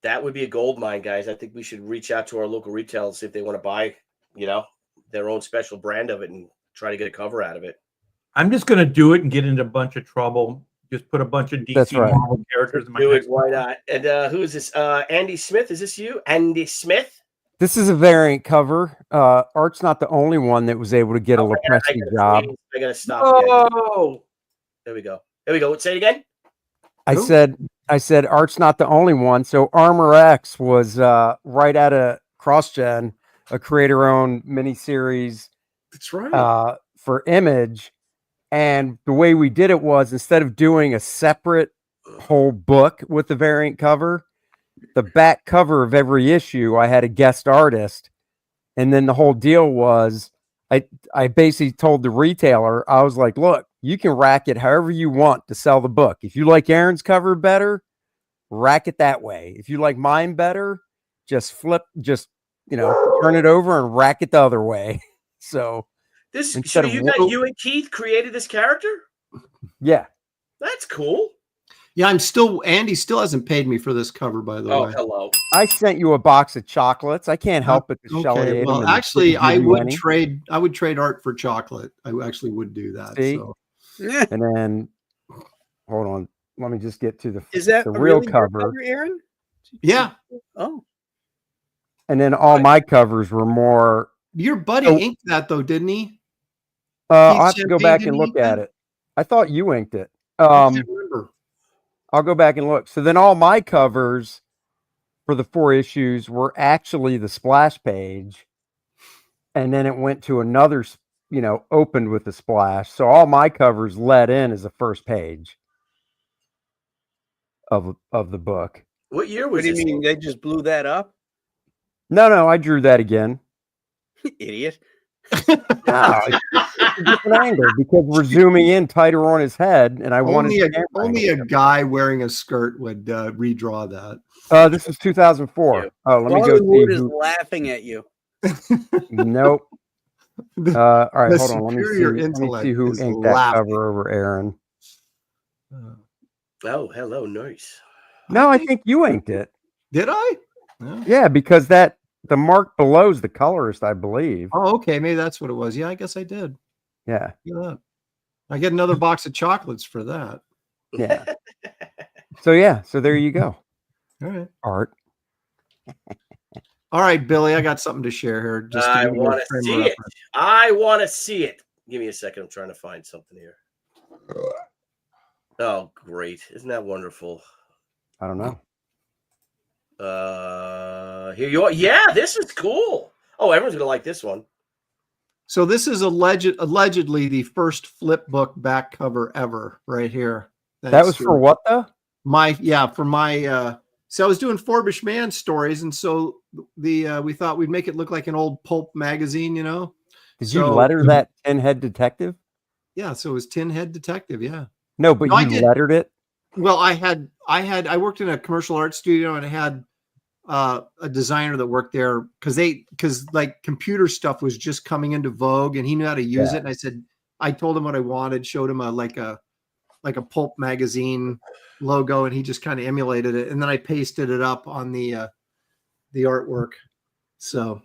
that would be a gold mine, guys. I think we should reach out to our local retailers, see if they want to buy, their own special brand of it and try to get a cover out of it. I'm just going to do it and get into a bunch of trouble. Just put a bunch of That's DC right. Marvel characters in my Do it. next Why not? And who is this? Andy Smith. Is this you? Andy Smith? This is a variant cover. Art's not the only one that was able to get a Lopresti job. I gotta stop. Yeah. Oh, There we go. There we go. Say it again. I said Art's not the only one. So Armor X was right out of CrossGen, a creator-owned miniseries That's right. For Image. And the way we did it was, instead of doing a separate whole book with the variant cover, the back cover of every issue, I had a guest artist. And then the whole deal was, I basically told the retailer, I was like, look, you can rack it however you want to sell the book. If you like Aaron's cover better, rack it that way. If you like mine better, just turn it over and rack it the other way. So you and Keith created this character? Yeah. That's cool. Yeah, Andy still hasn't paid me for this cover, by the way. Oh, hello. I sent you a box of chocolates. I can't help it to Shelly. Well, actually, I would trade art for chocolate. I actually would do that. See? So. And then, hold on. Let me just get to the real really cover. Aaron? Yeah. Oh. And then all my covers were more. Your buddy inked that though, didn't he? I'll have to go back and look at it. I thought you inked it. I can't remember. I'll go back and look. So then all my covers for the 4 issues were actually the splash page. And then it went to another, opened with the splash. So all my covers led in as the first page of the book. What year What was do you this? mean? They just blew that up? No, I drew that again. Idiot. No, it's a different angle because we're zooming in tighter on his head, and I only a guy wearing a skirt would redraw that. This is 2004. Oh, let me go Hollywood see. is laughing at you. Nope. All right, hold on. Let me see who is inked that laughing. cover over Aaron. Oh, hello, nice. No, I think you inked it. Did I? Yeah, because the mark below is the colorist, I believe. Oh, okay. Maybe that's what it was. Yeah, I guess I did. Yeah. Look at that. I get another box of chocolates for that. Yeah. So there you go. All right. Art. All right, Billy, I got something to share here. Just I want to see it. I want to see it. Give me a second. I'm trying to find something here. Oh, great. Isn't that wonderful? I don't know. Here you are. Yeah, this is cool. Oh, everyone's gonna like this one. So this is allegedly the first flip book back cover ever, right here. That was for what though? So I was doing Forbish Man stories, and so we thought we'd make it look like an old pulp magazine, Did you letter that Tin Head Detective? Yeah, so it was Tin Head Detective, yeah. No, but you lettered it. Well, I worked in a commercial art studio, and I had a designer that worked there because like computer stuff was just coming into vogue, and he knew how to use it. And I told him what I wanted, showed him like a pulp magazine logo, and he just kind of emulated it. And then I pasted it up on the artwork. So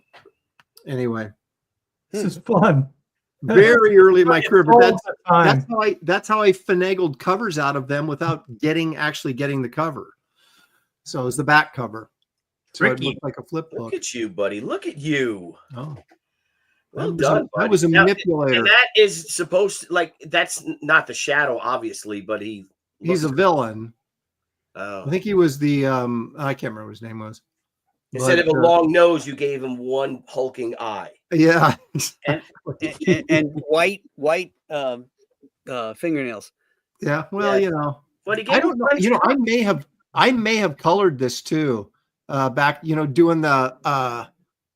anyway, This is fun. very early in my career, but All that's how I finagled covers out of them without actually getting the cover. So it was the back cover. So it looked like a flip book. Look at you, buddy. Look at you. Oh, Well done. That was a manipulator. And that is supposed to, that's not the Shadow, obviously, but he's a villain. Oh. I think he was the I can't remember what his name was. Instead of a long nose, you gave him one hulking eye. Yeah. and white fingernails. Yeah. Well, But I don't know. I may have colored this too. Back, doing the how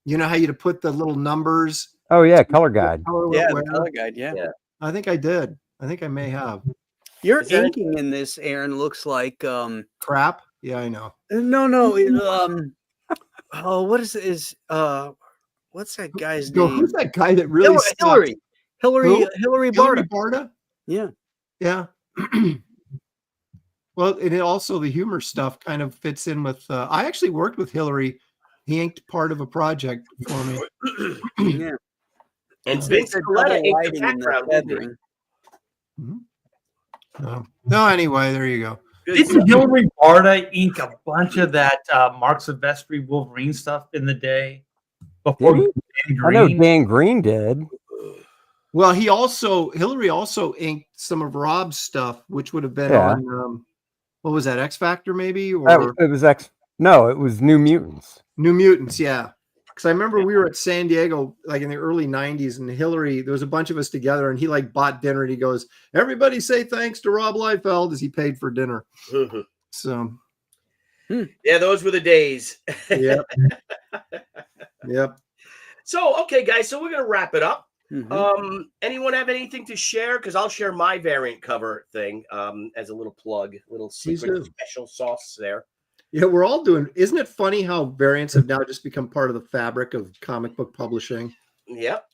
you to put the little numbers. Oh yeah, color guide. The color guide. Yeah. I think I did. I think I may have. Your inking in this, Aaron, looks like Crap. Yeah, I know. No. What is what's that guy's name? Who's that guy that really Hillary Barta. Barta? Yeah. Yeah. Well, and also the humor stuff kind of fits in with. I actually worked with Hillary. He inked part of a project for me. Yeah. And Vince Coletta inked the background. No, anyway, there you go. Didn't Hillary Barta ink a bunch of that Mark Silvestri Wolverine stuff in the day? Before Dan Green? I know Dan Green did. Well, Hillary also inked some of Rob's stuff, which would have been on what was that, X Factor maybe? Or it was it was New Mutants. New Mutants, yeah. Because I remember we were at San Diego like in the early 90s, and Hillary, there was a bunch of us together, and he like bought dinner, and he goes, "Everybody say thanks to Rob Liefeld," as he paid for dinner. So Yeah, those were the days. yep. Yep. So, okay, guys, so we're going to wrap it up. Mhm. Anyone have anything to share? Because I'll share my variant cover thing as a little plug, little Please secret do. special sauce there. Yeah, we're all doing. Isn't it funny how variants have now just become part of the fabric of comic book publishing? Yep.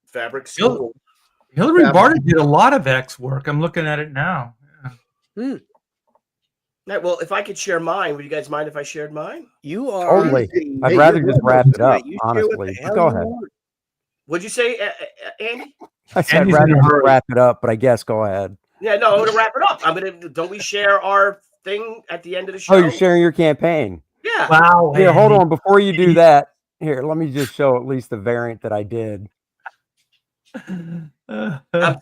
Fabric Hil- school. Hillary Yeah. Barter did a lot of X work. I'm looking at it now. Yeah. Right, well, if I could share mine, would you guys mind if I shared mine? You are. Totally. Hey, I'd you're rather good. just wrap it up, You share what the honestly. hell Go you ahead. want. Would you say, Andy? I said Andy's rather in a just hurry. wrap it up, but I guess go ahead. Yeah, no, I'm going to wrap it up. Don't we share our thing at the end of the show? Oh, you're sharing your campaign. Yeah. Wow. Here, hold Andy. on. Before you do that, here, let me just show at least the variant that I did. I'm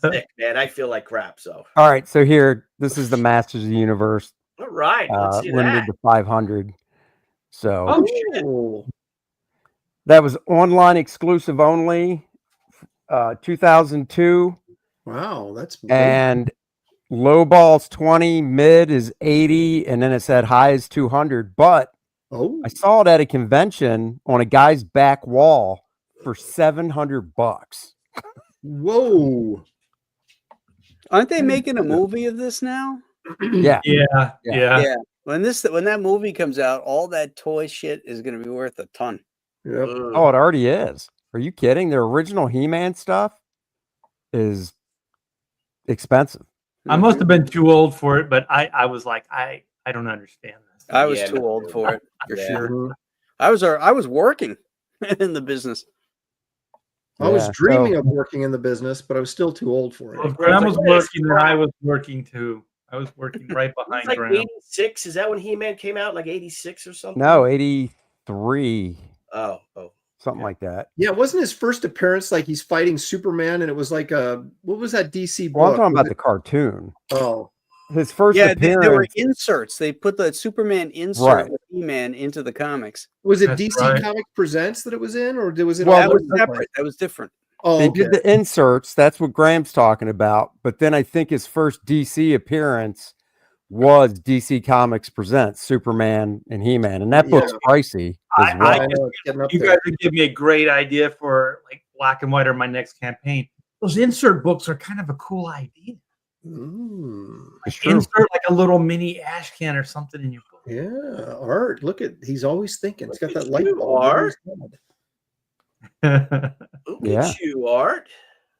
sick, man. I feel like crap, so. All right, so here, this is the Masters of the Universe, All right, let's see limited that. to 500. So Oh, shit. Oh, that was online exclusive only, 2002, wow, that's and low ball's 20, mid is 80, and then it said high is 200. But oh, I saw it at a convention on a guy's back wall for $700. whoa. Aren't they making a movie of this now? Yeah. Yeah. Yeah. When that movie comes out, all that toy shit is going to be worth a ton. Yep. Oh, it already is. Are you kidding? The original He-Man stuff is expensive. I must have been too old for it, but I was like, I don't understand this. I was Yeah, too old for it for Yeah. sure. Mhm. I was working in the business. I was Yeah, dreaming so- of working in the business, but I was still too old for Well, it. if Graham was working, and I was working too. I was working right It's behind like Graham. 86. Is that when He-Man came out? Like 86 or something? No, 83, Oh. something like that. Yeah, wasn't his first appearance like he's fighting Superman, and it was like what was that DC book? Well, I'm talking Was about it- the cartoon. Oh, His first Yeah, there were appearance. inserts. They put the Superman insert Right. with He-Man into the comics. was it That's DC right. Comic Presents that it was in, or was it? Well, all That was different? separate. That was different. Oh, They okay. did the inserts. That's what Graham's talking about. But then I think his first DC appearance was DC Comics Presents Superman and He-Man, and that book's pricey as I- well. I know it's getting up You there. guys would give me a great idea for like black and white or my next campaign. Those insert books are kind of a cool idea. Mm, It's true. Insert like a little mini ash can or something in your book. yeah, Art. Look at he's always thinking. He's got Look that at light you, bulb. Art. That's Look Yeah. at you, Art.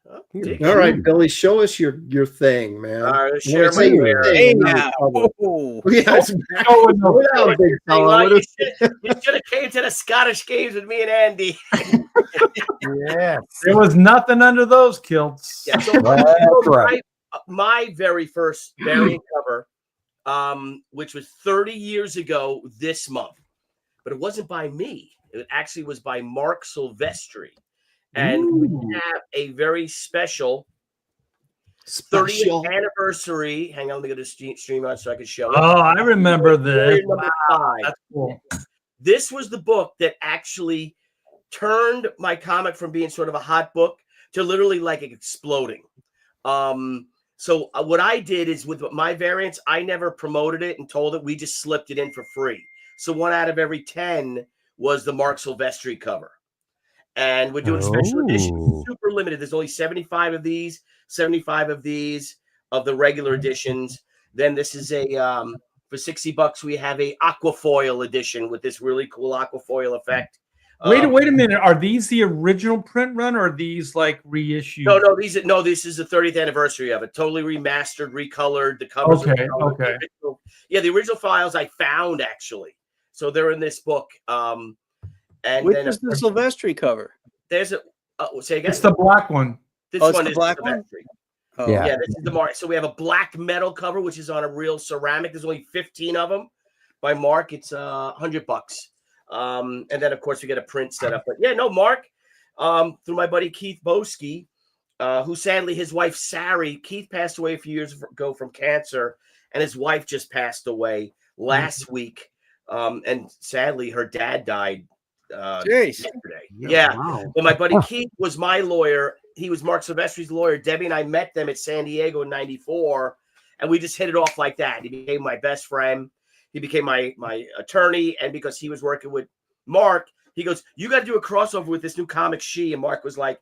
Oh, Here. dig All it. right, Billy, show us your thing, man. All right, When share I my say your variant. Hey thing, now. cover. Oh. Yeah, it's back. Oh, no. Slow down, big fella. Well, What you is- should have came to the Scottish games with me and Andy. Yes. There was nothing under those kilts. Yeah, so That's right. my very first variant cover, which was 30 years ago this month, but it wasn't by me. It actually was by Mark Silvestri. And we have a very special 30th Special. anniversary. Hang on, let me go to StreamYard so I can show it. Oh, I remember this. Variant number Wow, 5. that's cool. This was the book that actually turned my comic from being sort of a hot book to literally like exploding. So what I did is with my variants, I never promoted it and told it. We just slipped it in for free. So 1 out of every 10 was the Mark Silvestri cover. And we're doing special editions, super limited. There's only 75 of these, 75 of these of the regular editions. Then this is a for $60, we have a aquafoil edition with this really cool aquafoil effect. Wait a minute. Are these the original print run or are these like reissued? No, this is the 30th anniversary of it. Totally remastered, recolored. The covers. are Okay, recolored. okay. The original files I found actually. So they're in this book. And Which then is the Silvestri cover? there's a say again. It's the black one. This Oh, it's one the is black the one? Silvestri. Oh. Yeah. Yeah, this is the Mark. So we have a black metal cover, which is on a real ceramic. There's only 15 of them by Mark. It's $100. And then of course we get a print set up. But yeah, no, Mark, through my buddy Keith Boski, who sadly his wife Sari, Keith passed away a few years ago from cancer, and his wife just passed away last week. And sadly her dad died Jeez. yesterday. Yeah. Wow. Well, my buddy Keith was my lawyer. He was Mark Silvestri's lawyer. Debbie and I met them at San Diego in '94, and we just hit it off like that. He became my best friend. He became my attorney, and because he was working with Mark, he goes, "You got to do a crossover with this new comic She." And Mark was like,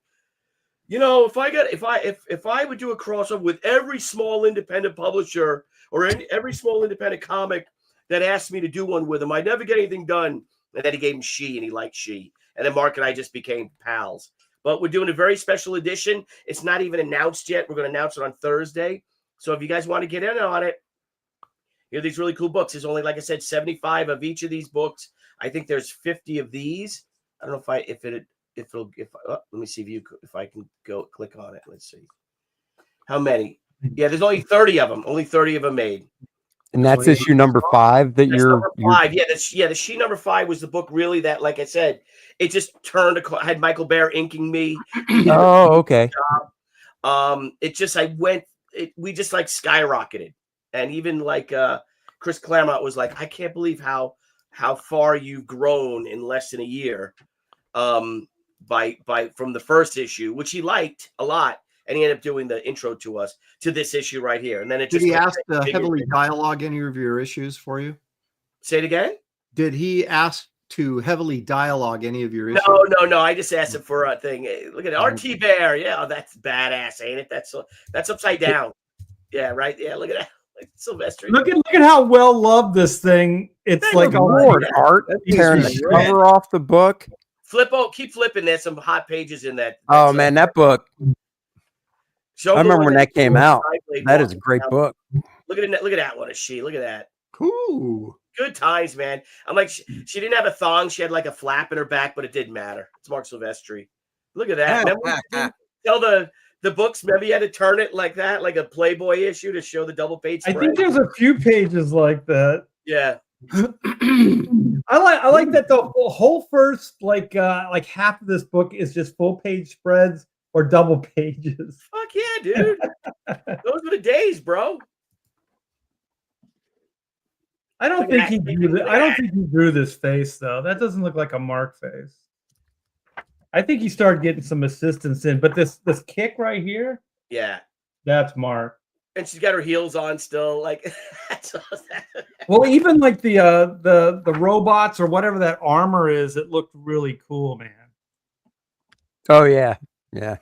"You know, if I would do a crossover with every small independent publisher or every small independent comic that asked me to do one with him, I'd never get anything done." And then he gave him She, and he liked She. And then Mark and I just became pals. But we're doing a very special edition. It's not even announced yet. We're going to announce it on Thursday. So if you guys want to get in on it, here are these really cool books. There's only, like I said, 75 of each of these books. I think there's 50 of these. I don't know let me see if I can go click on it. Let's see. How many? Yeah, there's only 30 of them. Only 30 of them made. And that's issue number 5 that That's you're number 5. Yeah, the She number 5 was the book really that, like I said, it just had Michael Baer inking me. Oh, okay. It just we just like skyrocketed. And even like Chris Claremont was like, "I can't believe how far you've grown in less than a year." From the first issue, which he liked a lot, and he ended up doing the intro to us to this issue right here. And then it Did just he ask to heavily dialogue any of your issues for you? Say it again. Did he ask to heavily dialogue any of your issues? No. I just asked him for a thing. Hey, look at it. RT Bear. Yeah, that's badass, ain't it? That's upside down. Yeah, right. Yeah, look at that. Like Sylvester. Look at how well loved this thing. It's Thank like you, Lord, Art tearing the shred. cover off the book. Keep flipping. There's some hot pages in that. Oh man, that book. I remember when that came out. That is a great book. Look at that one. She. Look at that. Cool. Good times, man. I'm like, she didn't have a thong. She had like a flap in her back, but it didn't matter. It's Mark Silvestri. Look at that. Remember, tell the books. Remember, you had to turn it like that, like a Playboy issue to show the double page I spread. think there's a few pages like that. Yeah. I like that the whole first like half of this book is just full page spreads or double pages. Fuck yeah, dude. Those were the days, bro. I don't think he drew this face though. That doesn't look like a Mark face. I think he started getting some assistance in, but this kick right here, Yeah. that's Mark. And she's got her heels on still. Like, that's Well, even like the robots or whatever that armor is, it looked really cool, man. Oh yeah. Yeah.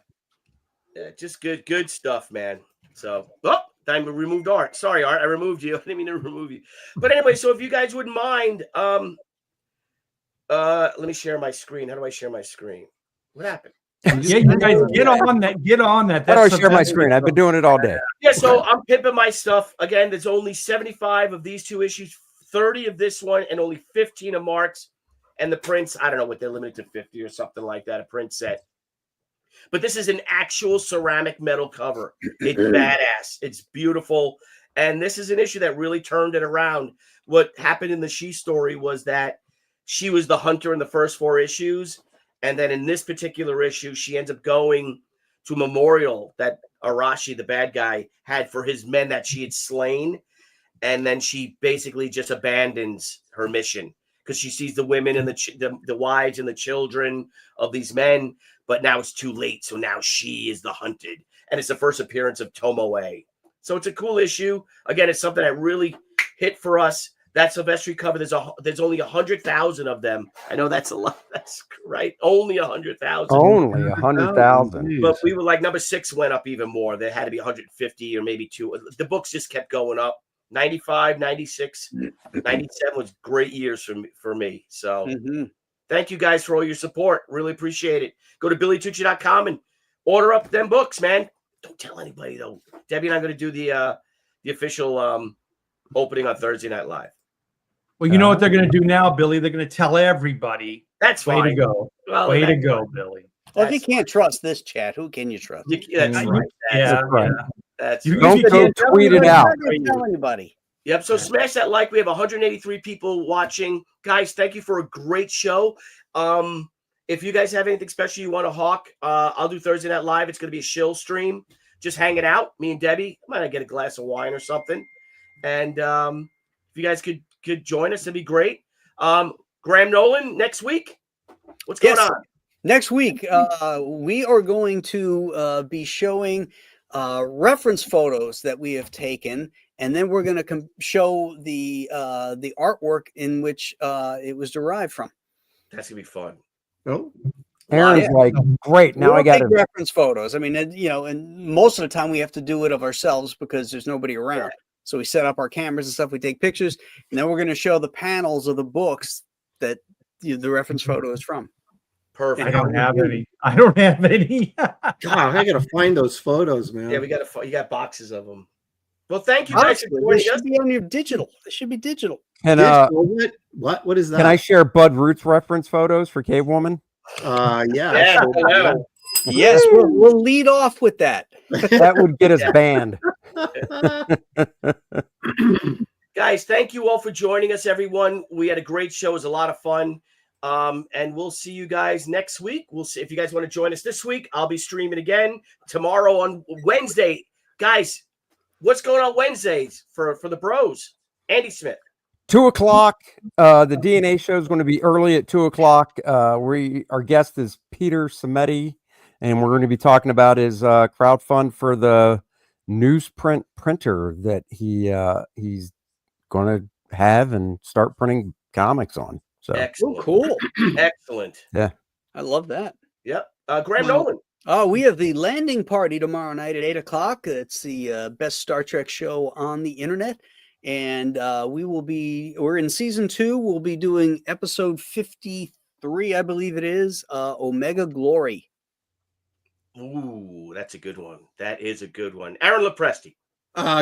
yeah, just good stuff, man. So, time to remove Art. Sorry, Art, I removed you. I didn't mean to remove you. But anyway, so if you guys wouldn't mind, let me share my screen. How do I share my screen? What happened? Yeah, you guys get on that. Get on that. How do I That's share my the- screen? I've been doing it all day. Yeah, so I'm pimping my stuff. Again, there's only 75 of these two issues, 30 of this one, and only 15 of Mark's. And the prints, I don't know what they're limited to 50 or something like that, a print set. But this is an actual ceramic metal cover. It's badass. It's beautiful. And this is an issue that really turned it around. What happened in the She story was that she was the hunter in the first 4 issues. And then in this particular issue, she ends up going to a memorial that Arashi, the bad guy, had for his men that she had slain. And then she basically just abandons her mission because she sees the women and the wives and the children of these men. But now it's too late. So now she is the hunted. And it's the first appearance of Tomoe. So it's a cool issue. Again, it's something that really hit for us. That Silvestri cover, there's only 100,000 of them. I know that's a lot. That's right. Only 100,000. Only 100,000. But we were like number 6 went up even more. There had to be 150 or maybe 2. The books just kept going up. 95, 96, 97 was great years for me. So thank you guys for all your support. Really appreciate it. Go to BillyTucci.com and order up them books, man. Don't tell anybody though. Debbie and I'm going to do the official opening on Thursday Night Live. Well, you know what they're going to do now, Billy? They're going to tell everybody. That's Way fine. to go. Well, Way to go, Billy. Well, if you can't trust this chat, who can you trust? That's right. Yeah, right. That's You- Don't you go can't- tweet it out. Don't tell anybody. Yep. So smash that like. We have 183 people watching. Guys, thank you for a great show. If you guys have anything special you want to hawk, I'll do Thursday Night Live. It's going to be a shill stream. Just hanging out. Me and Debbie. I might get a glass of wine or something. And if you guys could join us, that'd be great. Graham Nolan next week. What's going Yes. on? Next week, we are going to be showing reference photos that we have taken, and then we're going to show the artwork in which it was derived from. That's gonna be fun. Oh, Aaron's like, great. Now We I don't got take reference photos. I mean, and most of the time we have to do it of ourselves because there's nobody around. Yeah. So we set up our cameras and stuff. We take pictures, and then we're going to show the panels of the books that the reference photo is from. Perfect. I don't have any. I don't have any. God, I gotta find those photos, man. Yeah, you got boxes of them. Well, thank you guys for They joining us. should be on your digital. They should be digital. And What is that? can I share Bud Roots reference photos for Cave Woman? Yeah. Yeah, sure. I know. Yes, we'll lead off with that. That would get us banned. Guys, thank you all for joining us, everyone. We had a great show. It was a lot of fun. And we'll see you guys next week. We'll see if you guys want to join us this week. I'll be streaming again tomorrow on Wednesday. Guys, what's going on Wednesdays for the bros? Andy Smith. 2:00. The DNA show is going to be early at 2:00. Our guest is Peter Samedi, and we're going to be talking about his crowdfund for the newsprint printer that he's going to have and start printing comics on. So Excellent. Cool. Excellent. Yeah. I love that. Yep. Graham Nolan. Oh, we have the landing party tomorrow night at 8:00. It's the best Star Trek show on the internet. And we're in season 2. We'll be doing episode 53, I believe it is, Omega Glory. Ooh, that's a good one. That is a good one. Aaron Lopresti.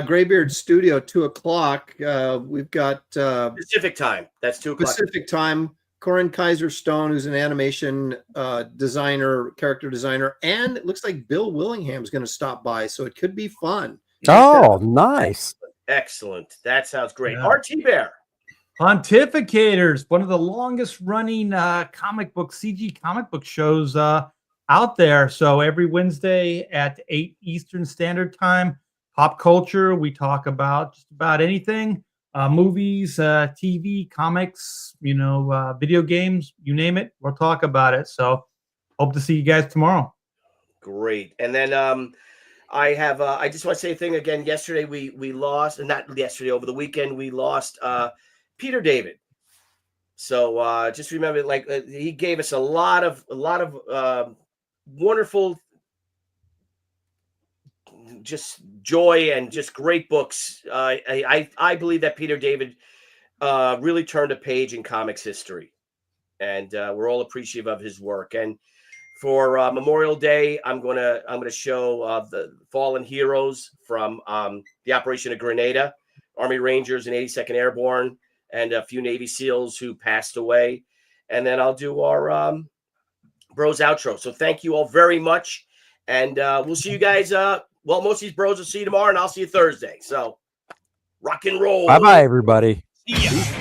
Graybeard Studio, 2:00. We've got Pacific time. That's 2:00. Pacific time. Corin Kaiser Stone, who's an animation designer, character designer, and it looks like Bill Willingham's going to stop by, so it could be fun. oh, nice. Excellent. That sounds great. Yeah. RT Bear. Pontificators, one of the longest running CG comic book shows out there. So every Wednesday at 8 Eastern Standard Time, pop culture. We talk about just about anything, movies, TV, comics, video games, you name it. We'll talk about it. So hope to see you guys tomorrow. Great. And then I just want to say a thing again. Yesterday we lost, and not yesterday, over the weekend we lost Peter David. So just remember, he gave us a lot of wonderful, just joy and just great books. I believe that Peter David really turned a page in comics history, and we're all appreciative of his work. And for Memorial Day, I'm gonna show the fallen heroes from the operation of Grenada, Army Rangers and 82nd Airborne, and a few Navy SEALs who passed away. And then I'll do our bros outro. So thank you all very much, and we'll see you guys. Most of these bros will see you tomorrow, and I'll see you Thursday. So rock and roll. Bye-bye, everybody. See ya.